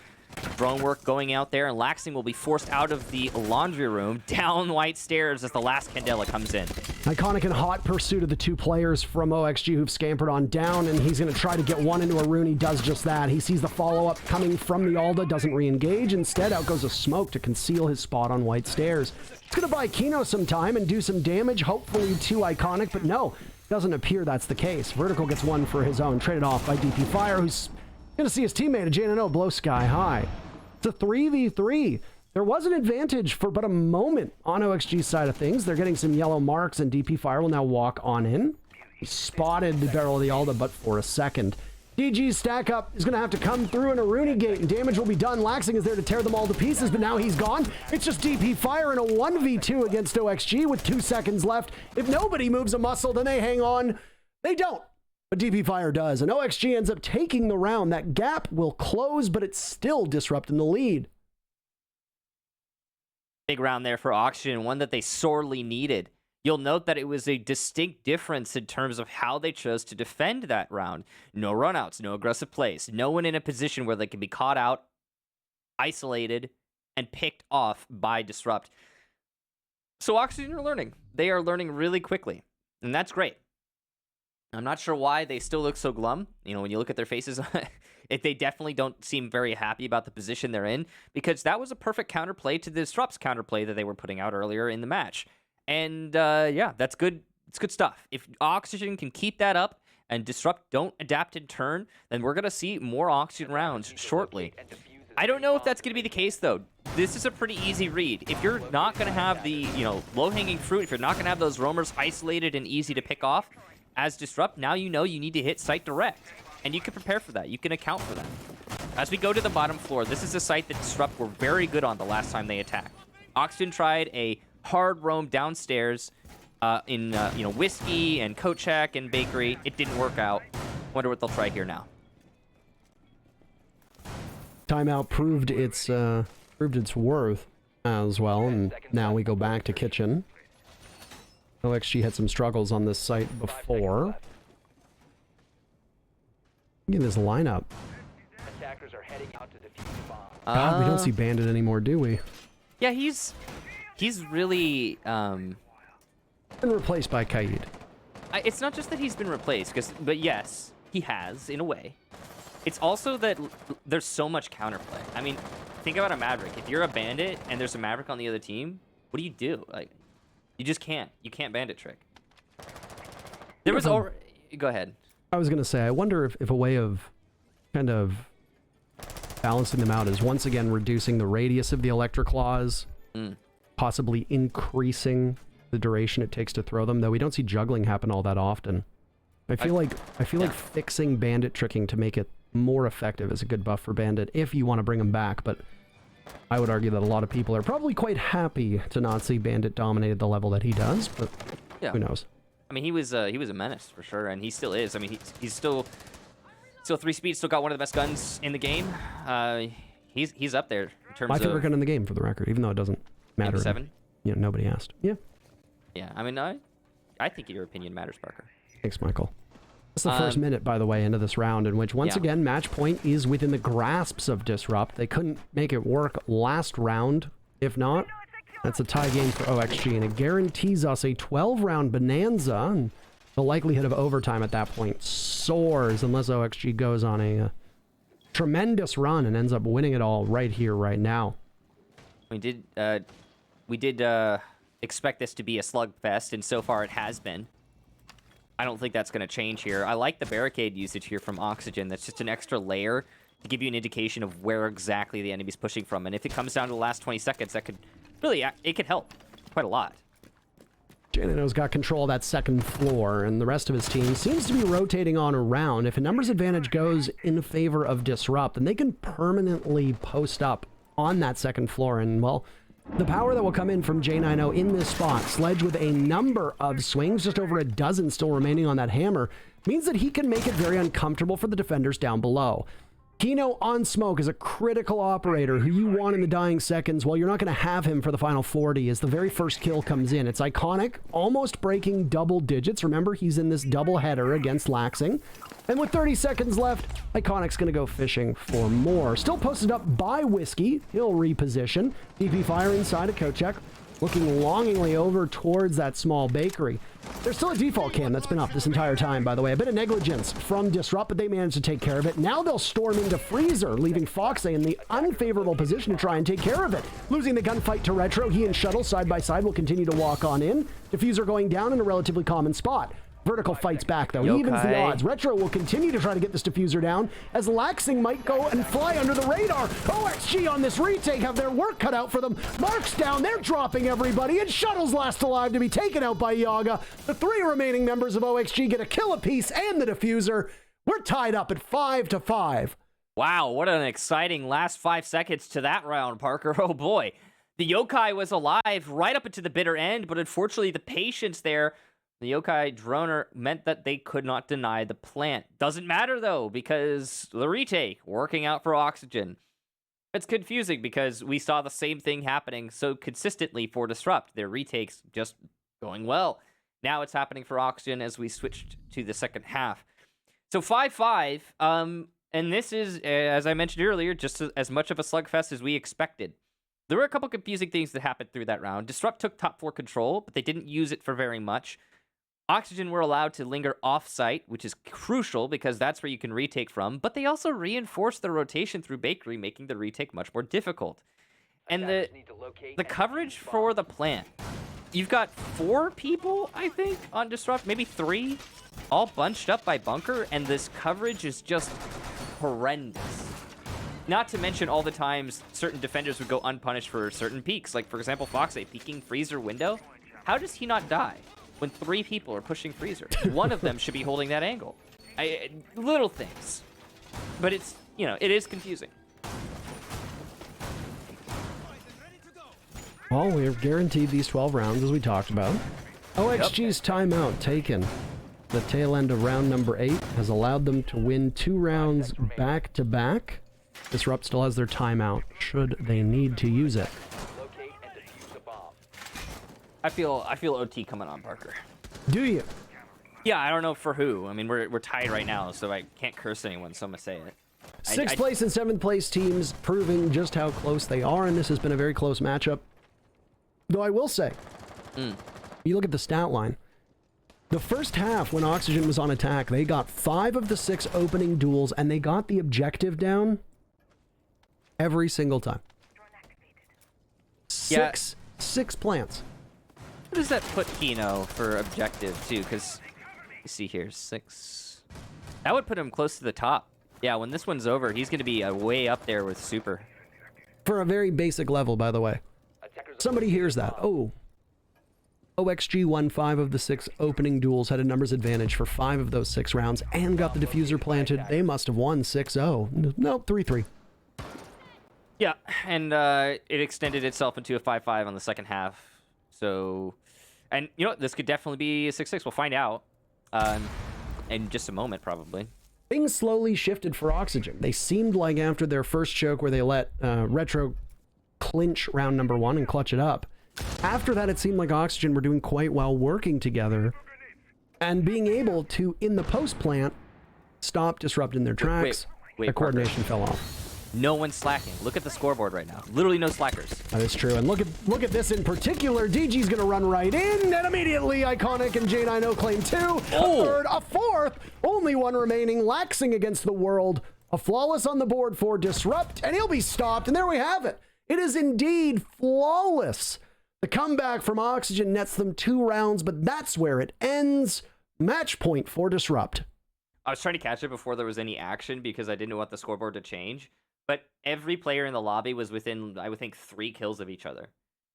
Drone work going out there, and Laxing will be forced out of the laundry room down white stairs as the last Candela comes in. Iconic and hot pursuit of the 2 players from OXG who've scampered on down, and he's going to try to get one into a rune. He does just that. He sees the follow-up coming from the Alda, doesn't re-engage. Instead, out goes a smoke to conceal his spot on white stairs. It's going to buy Kino some time and do some damage, hopefully to Iconic, but no, doesn't appear that's the case. Vertical gets one for his own, traded off by DP Fire, who's going to see his teammate, J&O, blow sky high. It's a 3v3. There was an advantage for but a moment on OXG's side of things. They're getting some yellow marks, and DP Fire will now walk on in. He spotted the barrel of the Alda, but for a second. DG's stack up is going to have to come through an Aruni gate, and damage will be done. Laxing is there to tear them all to pieces, but now he's gone. It's just DP Fire in a 1v2 against OXG with 2 seconds left. If nobody moves a muscle, then they hang on. They don't. But DP Fire does, and OXG ends up taking the round. That gap will close, but it's still disrupting the lead. Big round there for Oxygen, one that they sorely needed. You'll note that it was a distinct difference in terms of how they chose to defend that round. No runouts, no aggressive plays, no one in a position where they can be caught out, isolated, and picked off by Disrupt. So Oxygen are learning. They are learning really quickly, and that's great. I'm not sure why they still look so glum. When you look at their faces, they definitely don't seem very happy about the position they're in, because that was a perfect counterplay to the Disrupt's counterplay that they were putting out earlier in the match. And yeah, that's good. It's good stuff. If Oxygen can keep that up and Disrupt don't adapt in turn, then we're going to see more Oxygen rounds shortly. I don't know if that's going to be the case, though. This is a pretty easy read. If you're not going to have the low-hanging fruit, if you're not going to have those roamers isolated and easy to pick off, as Disrupt, now you know you need to hit site direct. And you can prepare for that. You can account for that. As we go to the bottom floor, this is a site that Disrupt were very good on the last time they attacked. Oxygen tried a hard roam downstairs in Whiskey and Coat Shack and Bakery. It didn't work out. Wonder what they'll try here now. Timeout proved its worth as well, and now we go back to kitchen. OXG had some struggles on this site before. Look at this lineup. Attackers are heading out to defuse the bomb. God, we don't see Bandit anymore, do we? Yeah, he's really Been replaced by Kaid. it's not just that he's been replaced, but yes, he has in a way. It's also that there's so much counterplay. I mean, think about a Maverick. If you're a Bandit and there's a Maverick on the other team, what do? Like, you just can't. You can't Bandit trick. There was already... Go ahead. I was going to say, I wonder if a way of kind of balancing them out is once again reducing the radius of the Electric Claws, possibly increasing the duration it takes to throw them, though we don't see juggling happen all that often. I feel like fixing Bandit tricking to make it more effective is a good buff for Bandit if you want to bring him back, but I would argue that a lot of people are probably quite happy to not see Bandit dominate at the level that he does, but who knows? I mean, he was a menace for sure, and he still is. I mean, he's still 3 speed, still got one of the best guns in the game. He's up there in terms of my favorite gun in the game, for the record, even though it doesn't matter. 7. Nobody asked. Yeah. I mean, I think your opinion matters, Parker. Thanks, Michael. It's the first minute, by the way, into this round, in which, once again, match point is within the grasps of Disrupt. They couldn't make it work last round. If not, that's a tie game for OXG, and it guarantees us a 12-round bonanza, and the likelihood of overtime at that point soars unless OXG goes on a tremendous run and ends up winning it all right here, right now. We did expect this to be a slugfest, and so far it has been. I don't think that's going to change here. I like the barricade usage here from Oxygen. That's just an extra layer to give you an indication of where exactly the enemy's pushing from. And if it comes down to the last 20 seconds, that could really, it could help quite a lot. Janino's got control of that second floor, and the rest of his team seems to be rotating on around. If a numbers advantage goes in favor of Disrupt, then they can permanently post up on that second floor, and, well, the power that will come in from J90 in this spot, Sledge with a number of swings, just over a dozen still remaining on that hammer, means that he can make it very uncomfortable for the defenders down below. Kino on smoke is a critical operator who you want in the dying seconds. Well, you're not going to have him for the final 40 as the very first kill comes in. It's iconic, almost breaking double digits. Remember, he's in this double header against Laxing. And with 30 seconds left, Iconic's going to go fishing for more. Still posted up by Whiskey. He'll reposition. DP fire inside of Kochek, looking longingly over towards that small bakery. There's still a default cam that's been up this entire time, by the way. A bit of negligence from Disrupt, but they managed to take care of it. Now they'll storm into Freezer, leaving Foxay in the unfavorable position to try and take care of it. Losing the gunfight to Retro, he and Shuttle side by side will continue to walk on in. Diffuser going down in a relatively common spot. Vertical fights back, though. He evens the odds. Retro will continue to try to get this diffuser down, as Laxing might go and fly under the radar. OXG on this retake have their work cut out for them. Mark's down. They're dropping everybody, and Shuttle's last alive to be taken out by Yaga. The 3 remaining members of OXG get a kill apiece and the diffuser. We're tied up at 5-5. Wow, what an exciting last 5 seconds to that round, Parker. Oh, boy. The Yokai was alive right up into the bitter end, but unfortunately the patience there, the Yokai droner, meant that they could not deny the plant. Doesn't matter, though, because the retake working out for Oxygen. It's confusing because we saw the same thing happening so consistently for Disrupt. Their retakes just going well. Now it's happening for Oxygen as we switched to the second half. So 5-5, and this is, as I mentioned earlier, just as much of a slugfest as we expected. There were a couple confusing things that happened through that round. Disrupt took top 4 control, but they didn't use it for very much. Oxygen were allowed to linger off-site, which is crucial because that's where you can retake from, but they also reinforced the rotation through Bakery, making the retake much more difficult. And the coverage for the plant. You've got 4 people, I think, on Disrupt, maybe 3, all bunched up by Bunker, and this coverage is just horrendous. Not to mention all the times certain defenders would go unpunished for certain peaks, like, for example, Foxay peeking Freezer window. How does he not die when 3 people are pushing Freezer? One of them should be holding that angle. Little things. But it's you know, it is confusing. Well, we're guaranteed these 12 rounds, as we talked about. OXG's timeout taken. The tail end of round number 8 has allowed them to win 2 rounds back-to-back. Disrupt still has their timeout, should they need to use it. Locate and defuse the bomb. I feel OT coming on, Parker. Do you? Yeah, I don't know for who. I mean, we're tied right now, so I can't curse anyone, so I'm gonna say it. 6th place and 7th place teams proving just how close they are, and this has been a very close matchup. Though I will say, you look at the stat line. The first half, when Oxygen was on attack, they got 5 of the 6 opening duels, and they got the objective down every single time. Six plants. What does that put Kino for objective too? Because you see here 6. That would put him close to the top. Yeah, when this one's over, he's going to be way up there with Super. For a very basic level, by the way. Somebody hears that. Oh. OXG won 5 of the 6 opening duels, had a numbers advantage for 5 of those 6 rounds, and got the diffuser planted. They must have won 6-0. Nope, 3-3. Yeah, and it extended itself into a 5-5 on the second half. So, and you know what? This could definitely be a 6-6. We'll find out in just a moment, probably. Things slowly shifted for Oxygen. They seemed like after their first choke where they let Retro clinch round number 1 and clutch it up. After that, it seemed like Oxygen were doing quite well working together and being able to, in the post plant, stop disrupting their tracks. Wait, their coordination fell off. No one's slacking. Look at the scoreboard right now. Literally no slackers. That is true. And look at this in particular. DG's going to run right in, and immediately Iconic and J9O claim 2. A third, a fourth. Only one remaining. Laxing against the world. A flawless on the board for Disrupt, and he'll be stopped. And there we have it. It is indeed flawless. The comeback from Oxygen nets them 2 rounds, but that's where it ends. Match point for Disrupt. I was trying to catch it before there was any action because I didn't want the scoreboard to change. But every player in the lobby was within, I would think, 3 kills of each other.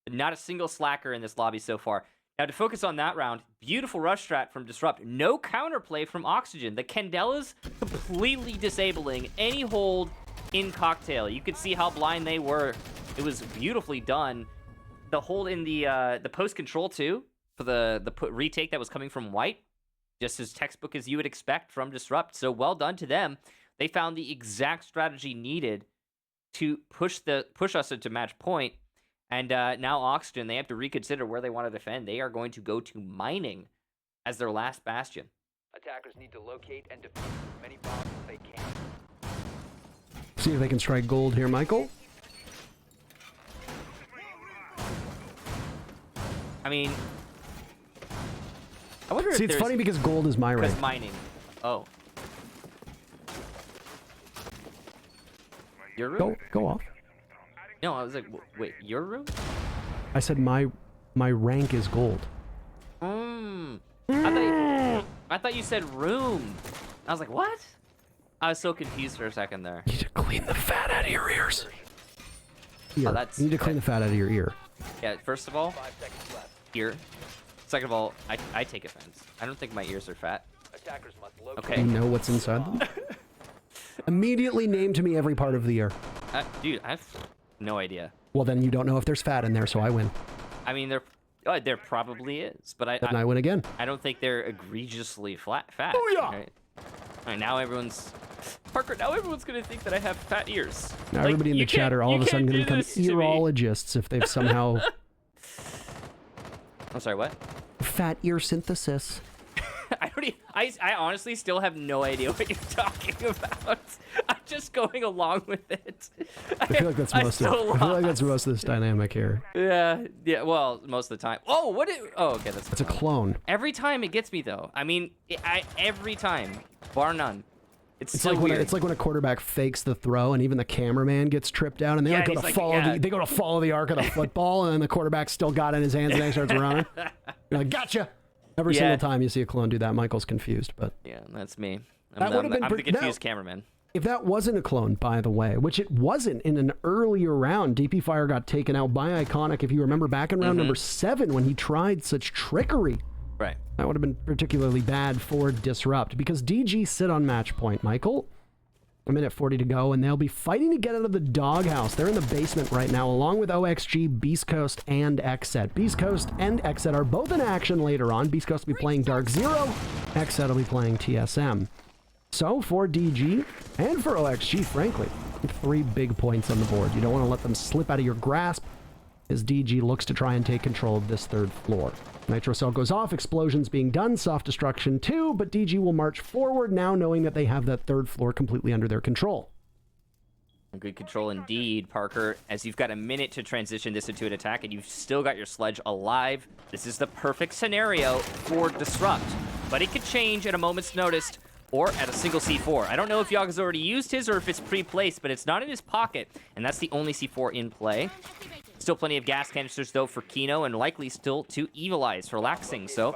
Not a single slacker in this lobby so far. Now, to focus on that round, beautiful rush strat from Disrupt. No counterplay from Oxygen. The Candela's completely disabling any hold in Cocktail. You could see how blind they were. It was beautifully done. The hold in the post control too for the retake that was coming from White, just as textbook as you would expect from Disrupt. So well done to them. They found the exact strategy needed to push us into match point. And now Oxygen, they have to reconsider where they want to defend. They are going to go to mining as their last bastion. Attackers need to locate and defuse as many bombs as they can. See if they can strike gold here, Michael. I mean, I wonder if See, it's funny because gold is my rank. Because mining. Oh. Your room? Go off. No, I was like, wait, your room? I said my rank is gold. I thought you said room. I was like, what? I was so confused for a second there. You need to clean the fat out of your ears. Ear. Oh, that's you need to clean the fat out of your ear. Yeah, first of all, 5 seconds left. ear. Second of all, I take offense. I don't think my ears are fat. Attackers must locate. Okay. You know what's inside them? Immediately name to me every part of the ear. Dude, I have no idea. Well, then you don't know if there's fat in there, so I win. I mean, there probably is, but Then I win again. I don't think they're egregiously fat. Oh, yeah. Right? All right, now everyone's gonna think that I have fat ears. Now Like, everybody in the you chat are all of a sudden going to become can't do this to me. earologists if they've somehow... I'm sorry, what? Fat ear synthesis. I honestly still have no idea what you're talking about. I'm just going along with it. I feel like that's most of this dynamic here. Yeah. Well, most of the time. Oh, okay, that's. It's a clone. Every time it gets me though. I mean, every time, bar none. It's so like weird. it's like when a quarterback fakes the throw, and even the cameraman gets tripped out, and they go to follow the arc of the football, and then the quarterback's still got it in his hands, and he starts running. You're like, gotcha. Every single time you see a clone do that, Michael's confused. But yeah, that's me. That would have been I'm the confused cameraman. If that wasn't a clone, by the way, which it wasn't in an earlier round, DP Fire got taken out by Iconic. If you remember back in round number 7 when he tried such trickery. Right. That would have been particularly bad for Disrupt because DG sit on match point, Michael. A minute 40 to go, and they'll be fighting to get out of the doghouse. They're in the basement right now, along with OXG, Beast Coast, and XSET. Beast Coast and XSET are both in action later on. Beast Coast will be playing Dark Zero. XSET will be playing TSM. So, for DG, and for OXG, frankly, 3 big points on the board. You don't want to let them slip out of your grasp, as DG looks to try and take control of this 3rd floor. Nitro cell goes off, explosions being done, soft destruction too, but DG will march forward now knowing that they have that 3rd floor completely under their control. Good control indeed, Parker, as you've got a minute to transition this into an attack, and you've still got your sledge alive. This is the perfect scenario for Disrupt, but it could change at a moment's notice or at a single C4. I don't know if Yaga's already used his or if it's pre-placed, but it's not in his pocket, and that's the only C4 in play. Still plenty of gas canisters, though, for Kino, and likely still 2 Evil Eyes for Laxing, so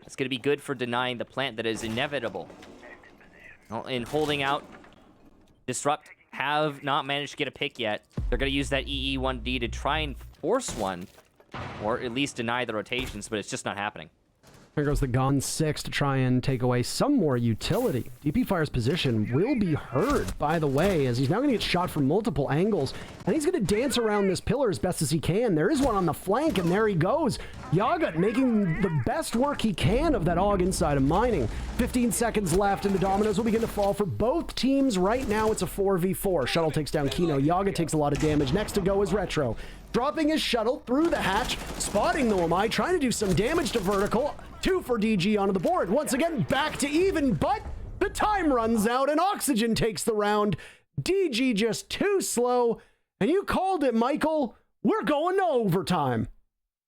it's going to be good for denying the plant that is inevitable. Well, in holding out, Disrupt have not managed to get a pick yet. They're going to use that EE1D to try and force one, or at least deny the rotations, but it's just not happening. Here goes the Gon 6 to try and take away some more utility. DP Fire's position will be heard, by the way, as he's now going to get shot from multiple angles, and he's going to dance around this pillar as best as he can. There is one on the flank, and there he goes. Yaga making the best work he can of that AUG inside of mining. 15 seconds left, and the dominoes will begin to fall for both teams. Right now, it's a 4v4. Shuttle takes down Kino. Yaga takes a lot of damage. Next to go is Retro. Dropping his shuttle through the hatch, spotting the Omai, trying to do some damage to Vertical. 2 for DG onto the board. Once again, back to even, but the time runs out and Oxygen takes the round. DG just too slow, and you called it, Michael. We're going to overtime.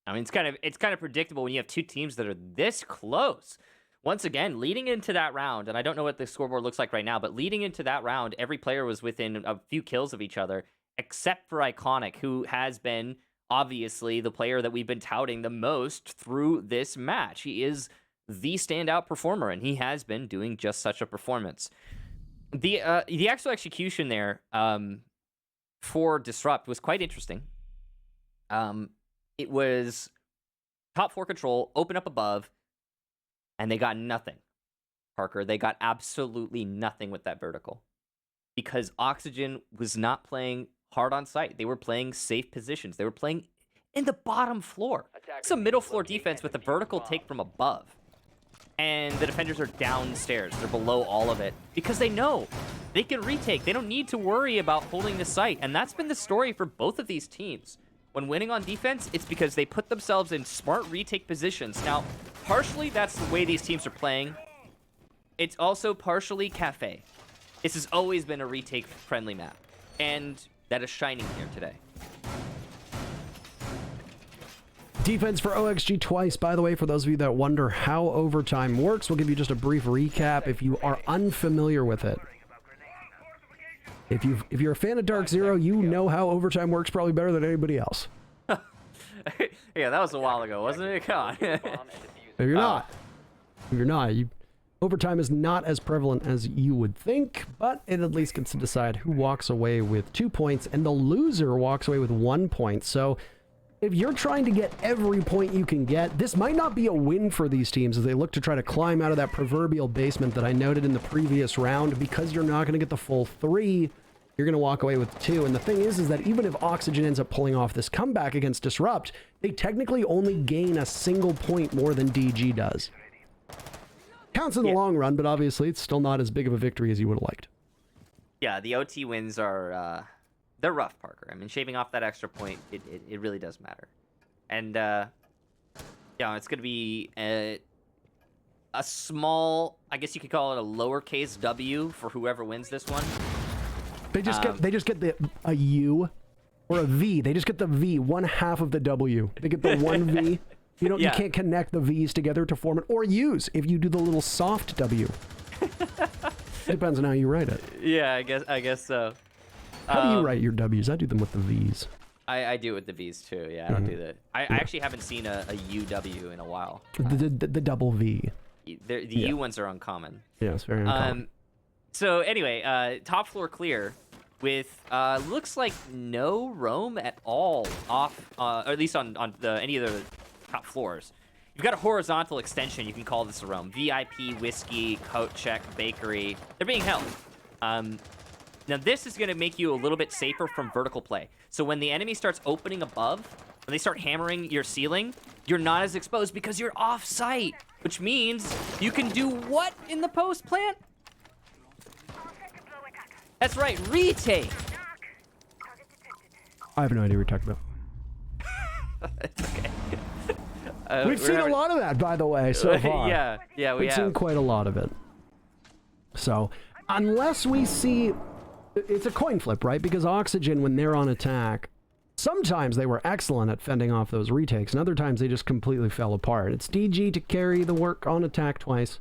I mean, it's kind of predictable when you have 2 teams that are this close. Once again, leading into that round, and I don't know what the scoreboard looks like right now, but leading into that round, every player was within a few kills of each other, except for Iconic, who has been obviously the player that we've been touting the most through this match. He is the standout performer, and he has been doing just such a performance. The actual execution there for Disrupt was quite interesting. It was top 4 control, open up above, and they got nothing. Parker, they got absolutely nothing with that vertical, because Oxygen was not playing hard on site. They were playing safe positions. They were playing in the bottom floor. It's a middle floor defense with a vertical take from above. And the defenders are downstairs. They're below all of it because they know they can retake. They don't need to worry about holding the site. And that's been the story for both of these teams. When winning on defense, it's because they put themselves in smart retake positions. Now, partially that's the way these teams are playing. It's also partially Cafe. This has always been a retake-friendly map. And that is shining here today. Defense for OXG twice, by the way, for those of you that wonder how overtime works. We'll give you just a brief recap if you are unfamiliar with it. If you're a fan of Dark Zero, you know how overtime works probably better than anybody else. Yeah, that was a while ago, wasn't it? Come on. If you're not, overtime is not as prevalent as you would think, but it at least gets to decide who walks away with 2 points, and the loser walks away with 1 point. So if you're trying to get every point you can get, this might not be a win for these teams as they look to try to climb out of that proverbial basement that I noted in the previous round. Because you're not going to get the full 3, you're going to walk away with 2. And the thing is that even if Oxygen ends up pulling off this comeback against Disrupt, they technically only gain a single point more than DG does. Counts in the long run, but obviously it's still not as big of a victory as you would have liked. Yeah, the OT wins are, they're rough, Parker. I mean, shaving off that extra point, it really does matter. And, yeah, it's going to be a small, I guess you could call it a lowercase W for whoever wins this one. They just get a U or a V. They just get the V, one half of the W. They get the one V. You can't connect the V's together to form it, or U's if you do the little soft W. Depends on how you write it. Yeah, I guess so. How do you write your W's? I do them with the V's. I do it with the V's too. Yeah, I don't do that. I actually haven't seen a UW in a while. The double V. The U ones are uncommon. Yeah, it's very uncommon. So anyway, top floor clear with looks like no roam at all off, or at least on any of the top floors. You've got a horizontal extension. You can call this a roam. VIP, whiskey, coat check, bakery. They're being held. Now this is going to make you a little bit safer from vertical play. So when the enemy starts opening above, when they start hammering your ceiling, you're not as exposed because you're off site, which means you can do what in the post plant? That's right, retake. I have no idea what you're talking about. It's okay. We've seen a lot of that, by the way, so far. yeah, We've seen quite a lot of it. So, unless we see... It's a coin flip, right? Because Oxygen, when they're on attack, sometimes they were excellent at fending off those retakes, and other times they just completely fell apart. It's DG to carry the work on attack twice.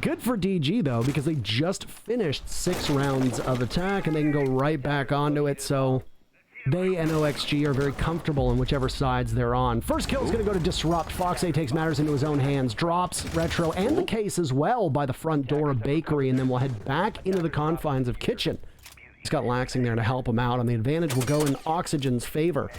Good for DG, though, because they just finished 6 rounds of attack, and they can go right back onto it, so... They and OXG are very comfortable in whichever sides they're on. First kill is going to go to Disrupt. Fox A takes matters into his own hands. Drops Retro and the case as well by the front door of Bakery, and then we'll head back into the confines of Kitchen. He's got Laxing there to help him out, and the advantage will go in Oxygen's favor.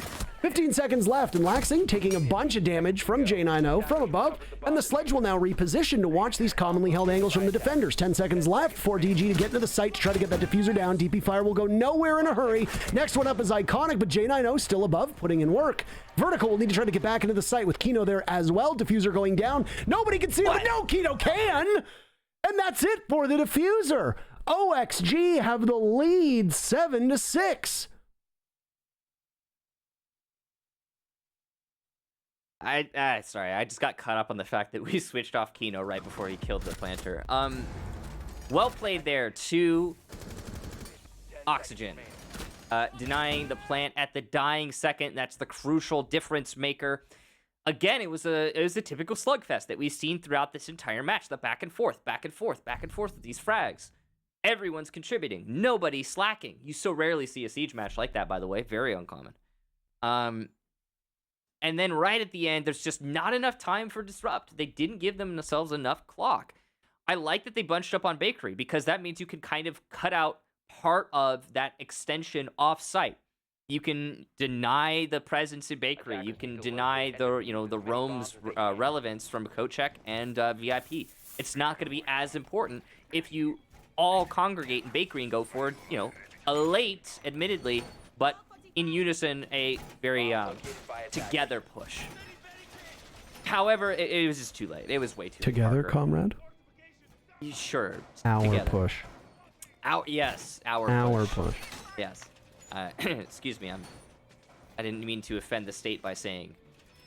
15 seconds left, and Laxing taking a bunch of damage from J90 from above, and the sledge will now reposition to watch these commonly held angles from the defenders. 10 seconds left for DG to get into the site to try to get that diffuser down. DP Fire will go nowhere in a hurry. Next one up is Iconic, but J90 still above, putting in work. Vertical will need to try to get back into the site with Kino there as well. Diffuser going down. Nobody can see it, but no, Kino can! And that's it for the diffuser. OXG have the lead 7-6. Sorry, I just got caught up on the fact that we switched off Kino right before he killed the planter. Well played there to Oxygen. Denying the plant at the dying second. That's the crucial difference maker. Again, it was a typical slugfest that we've seen throughout this entire match. The back and forth, back and forth, back and forth with these frags. Everyone's contributing. Nobody's slacking. You so rarely see a siege match like that, by the way. Very uncommon. And then right at the end, there's just not enough time for Disrupt. They didn't give themselves enough clock. I like that they bunched up on Bakery because that means you can kind of cut out part of that extension off-site. You can deny the presence in Bakery. You can deny the roam's relevance from Kochek and VIP. It's not going to be as important if you all congregate in Bakery and go for, a late, admittedly, but in unison, a very together push. However, it was just too late. It was way too late. Together, comrade? Sure. Our together. Push. Yes, our push. Yes. Excuse me, I didn't mean to offend the state by saying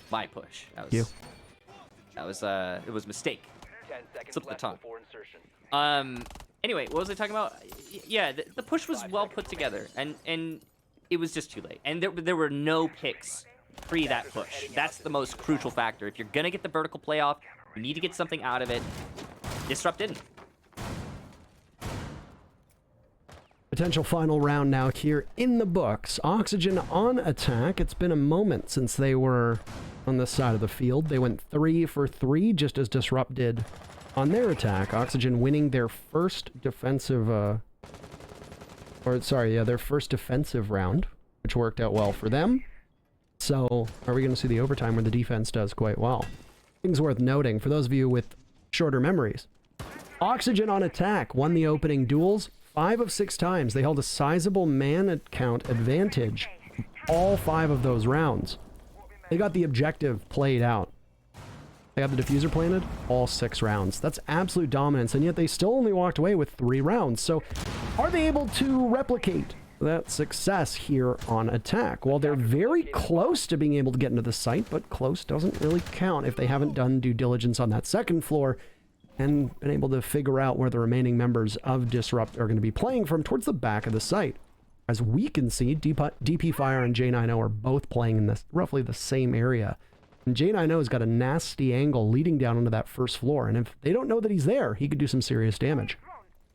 my push. That was it was a mistake. 10 seconds Slip the left tongue. before insertion. Anyway, what was I talking about? Yeah, the push was well put together, and it was just too late. And there were no picks pre that push. That's the most crucial factor. If you're gonna get the vertical playoff, you need to get something out of it. Disrupt didn't. Potential final round now here in the books. Oxygen on attack. It's been a moment since they were on this side of the field. They went 3 for 3, just as Disrupt did on their attack. Oxygen winning their first defensive, their first defensive round, which worked out well for them. So, are we going to see the overtime where the defense does quite well? Things worth noting, for those of you with shorter memories. Oxygen on attack won the opening duels 5 of 6 times. They held a sizable man count advantage all 5 of those rounds. They got the objective played out. They got the diffuser planted all 6 rounds. That's absolute dominance, and yet they still only walked away with 3 rounds. So are they able to replicate that success here on attack? Well, they're very close to being able to get into the site, but close doesn't really count if they haven't done due diligence on that second floor and been able to figure out where the remaining members of Disrupt are going to be playing from towards the back of the site. As we can see, DP Fire and J90 are both playing in this roughly the same area. And J90's got a nasty angle leading down onto that first floor, and if they don't know that he's there, he could do some serious damage.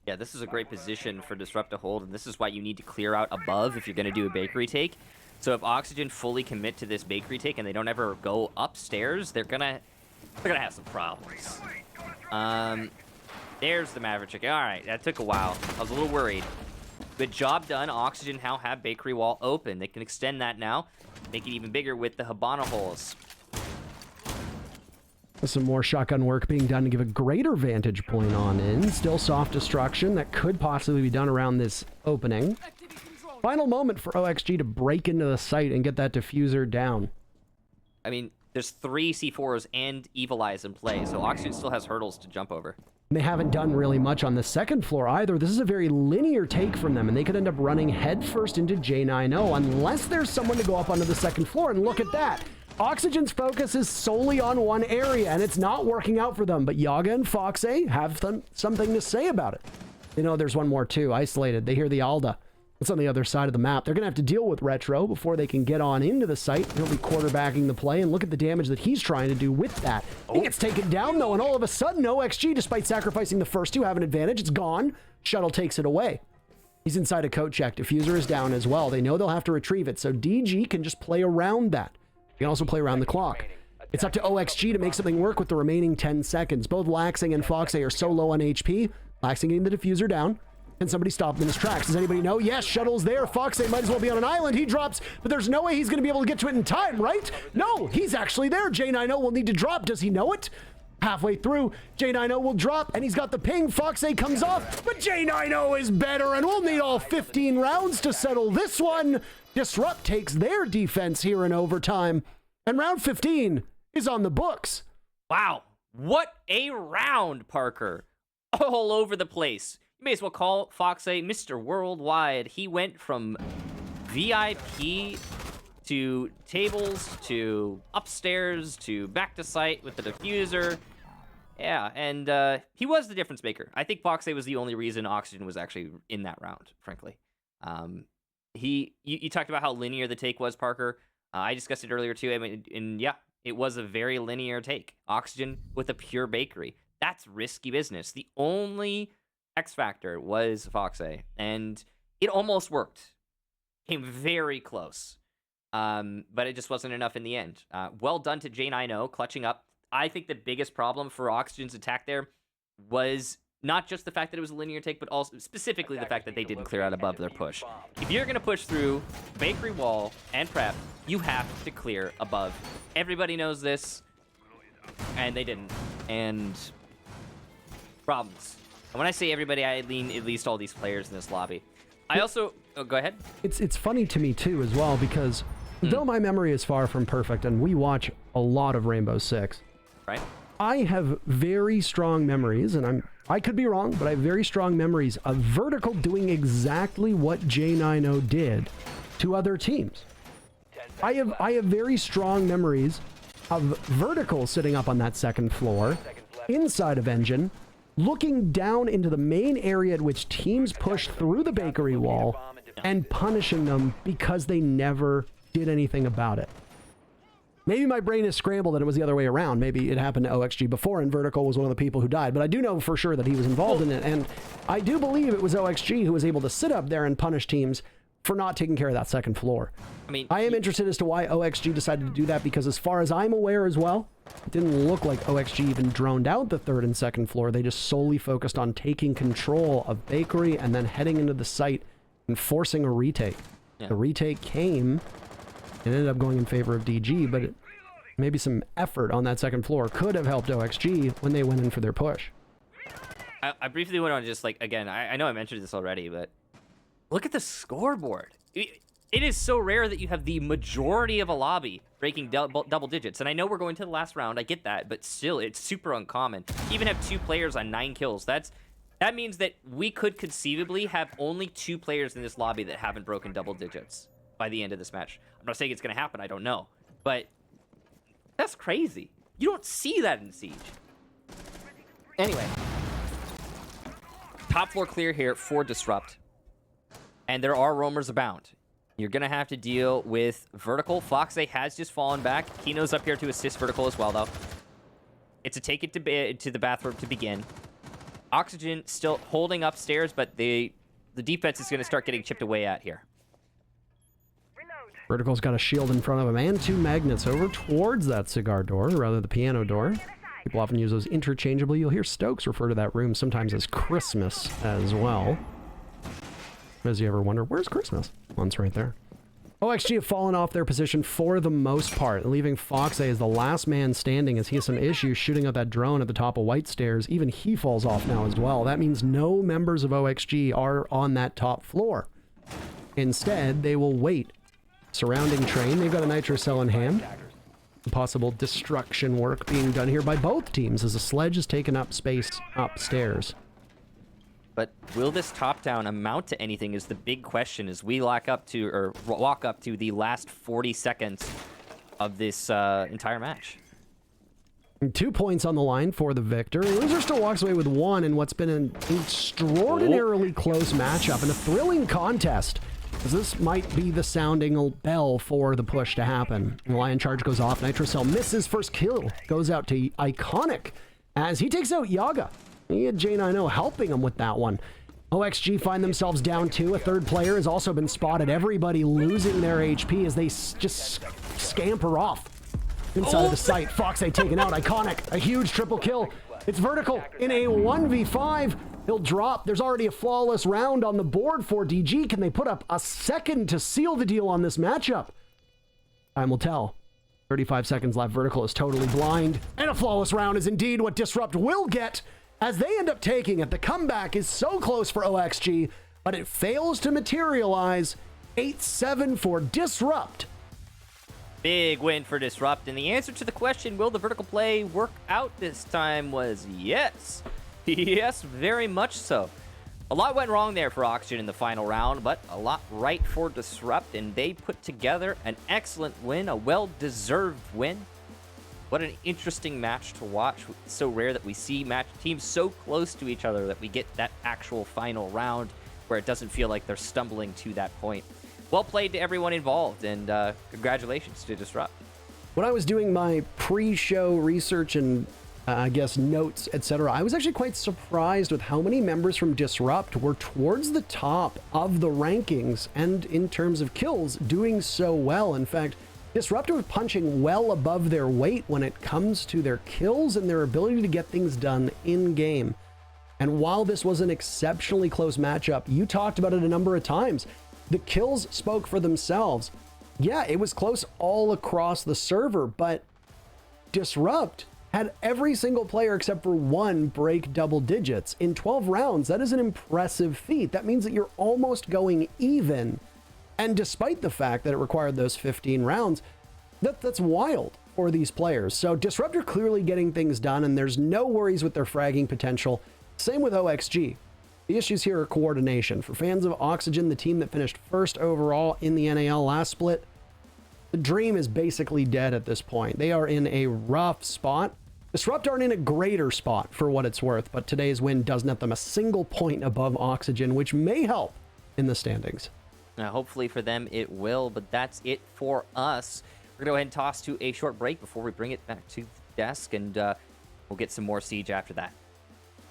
Yeah, this is a great position for Disrupt to hold, and this is why you need to clear out above if you're going to do a Bakery take. So if Oxygen fully commit to this Bakery take and they don't ever go upstairs, they're gonna have some problems. There's the Maverick chicken. All right, that took a while. I was a little worried. Good job done. Oxygen now have Bakery wall open. They can extend that now, make it even bigger with the Habana holes. Some more shotgun work being done to give a greater vantage point on in. Still soft destruction that could possibly be done around this opening. Final moment for OXG to break into the site and get that diffuser down. I mean, there's 3 C4s and Evil Eyes in play, so Oxygen still has hurdles to jump over. They haven't done really much on the second floor either. This is a very linear take from them, and they could end up running headfirst into J90 unless there's someone to go up onto the second floor. And look at that. Oxygen's focus is solely on one area, and it's not working out for them. But Yaga and Foxay have something to say about it. You know, there's one more too. Isolated. They hear the Alda. It's on the other side of the map. They're going to have to deal with Retro before they can get on into the site. He'll be quarterbacking the play, and look at the damage that he's trying to do with that. He gets taken down, though, and all of a sudden, OXG, despite sacrificing the first two, have an advantage. It's gone. Shuttle takes it away. He's inside a coat check. Diffuser is down as well. They know they'll have to retrieve it, so DG can just play around that. He can also play around the clock. It's up to OXG to make something work with the remaining 10 seconds. Both Laxing and Foxay are so low on HP. Laxing getting the diffuser down. Can somebody stop him in his tracks? Does anybody know? Yes, Shuttle's there. Foxay might as well be on an island. He drops, but there's no way he's going to be able to get to it in time, right? No, he's actually there. J90 will need to drop. Does he know it? Halfway through, J90 will drop, and he's got the ping. Foxay comes off, but J90 is better, and we'll need all 15 rounds to settle this one. Disrupt takes their defense here in overtime, and round 15 is on the books. Wow, what a round, Parker. All over the place. You may as well call Foxay Mr. Worldwide. He went from VIP to tables to upstairs to back to site with the diffuser. Yeah, and he was the difference maker. I think Foxay was the only reason Oxygen was actually in that round, frankly. You talked about how linear the take was, Parker. I discussed it earlier too. I mean, and yeah, it was a very linear take. Oxygen with a pure bakery. That's risky business. The only X factor was Foxay, and it almost worked. Came very close, but it just wasn't enough in the end. Well done to J90, clutching up. I think the biggest problem for Oxygen's attack there was not just the fact that it was a linear take, but also specifically the fact that they didn't clear out above their push. If you're going to push through bakery wall and prep, you have to clear above. Everybody knows this, and they didn't. And problems. And when I say everybody, I mean at least all these players in this lobby. I also... Oh, go ahead. It's funny to me, too, as well, because though my memory is far from perfect, and we watch a lot of Rainbow Six, right? I have very strong memories, and I could be wrong, but I have very strong memories of Vertical doing exactly what J90 did to other teams. I have very strong memories of Vertical sitting up on that second floor, inside of Engine, looking down into the main area at which teams push through the bakery wall and punishing them because they never did anything about it. Maybe my brain is scrambled and it was the other way around. Maybe it happened to OXG before and Vertical was one of the people who died. But I do know for sure that he was involved in it. And I do believe it was OXG who was able to sit up there and punish teams for not taking care of that second floor. I mean, I am interested as to why OXG decided to do that, because as far as I'm aware as well, it didn't look like OXG even droned out the third and second floor. They just solely focused on taking control of bakery and then heading into the site and forcing a retake. Yeah. The retake came and ended up going in favor of DG, but maybe some effort on that second floor could have helped OXG when they went in for their push. I briefly went on just like, again, I know I mentioned this already, but look at the scoreboard. It is so rare that you have the majority of a lobby breaking double digits. And I know we're going to the last round. I get that. But still, it's super uncommon. You even have 2 players on 9 kills. That means that we could conceivably have only 2 players in this lobby that haven't broken double digits by the end of this match. I'm not saying it's going to happen. I don't know. But that's crazy. You don't see that in Siege. Anyway. Top floor clear here for Disrupt. And there are roamers abound. You're going to have to deal with Vertical. Foxay has just fallen back. Kino's up here to assist Vertical as well, though. It's a take it to the bathroom to begin. Oxygen still holding upstairs, but the defense is going to start getting chipped away at here. Vertical's got a shield in front of him and 2 magnets over towards that cigar door, or rather the piano door. People often use those interchangeably. You'll hear Stokes refer to that room sometimes as Christmas as well. As you ever wonder, where's Christmas? Well, it's right there. OXG have fallen off their position for the most part, leaving Foxe as the last man standing as he has some issues shooting up that drone at the top of White Stairs. Even he falls off now as well. That means no members of OXG are on that top floor. Instead, they will wait. Surrounding train, they've got a nitro cell in hand. Possible destruction work being done here by both teams as a sledge has taken up space upstairs. But will this top down amount to anything is the big question as we walk up to the last 40 seconds of this entire match. 2 points on the line for the victor. Loser still walks away with 1 in what's been an extraordinarily close matchup and a thrilling contest. As this might be the sounding bell for the push to happen. Lion charge goes off. Nitrocell misses. First kill goes out to Iconic as he takes out Yaga. He had J90 helping him with that one. OXG find themselves down 2. A third player has also been spotted. Everybody losing their HP as they just scamper off inside of the site. Foxe taken out. Iconic. A huge triple kill. It's Vertical in a 1v5. He'll drop. There's already a flawless round on the board for DG. Can they put up a second to seal the deal on this matchup? Time will tell. 35 seconds left. Vertical is totally blind. And a flawless round is indeed what Disrupt will get as they end up taking it. The comeback is so close for OXG, but it fails to materialize. 8-7 for Disrupt. Big win for Disrupt. And the answer to the question, will the vertical play work out this time, was yes. Yes, very much so. A lot went wrong there for Oxygen in the final round, but a lot right for Disrupt, and they put together an excellent win, a well-deserved win. What an interesting match to watch. It's so rare that we see teams so close to each other that we get that actual final round where it doesn't feel like they're stumbling to that point. Well played to everyone involved, and congratulations to Disrupt. When I was doing my pre-show research and I guess notes, etc., I was actually quite surprised with how many members from Disrupt were towards the top of the rankings and in terms of kills doing so well. In fact, Disrupt were punching well above their weight when it comes to their kills and their ability to get things done in-game. And while this was an exceptionally close matchup, you talked about it a number of times. The kills spoke for themselves. Yeah, it was close all across the server, but Disrupt had every single player except for one break double digits. In 12 rounds, that is an impressive feat. That means that you're almost going even. And despite the fact that it required those 15 rounds, that's wild for these players. So Disrupt are clearly getting things done, and there's no worries with their fragging potential. Same with OXG. The issues here are coordination. For fans of Oxygen, the team that finished first overall in the NAL last split, the dream is basically dead at this point. They are in a rough spot. Disrupt aren't in a greater spot for what it's worth, but today's win does net them a single point above Oxygen, which may help in the standings. Now, hopefully for them it will, but that's it for us. We're going to go ahead and toss to a short break before we bring it back to the desk, and we'll get some more Siege after that.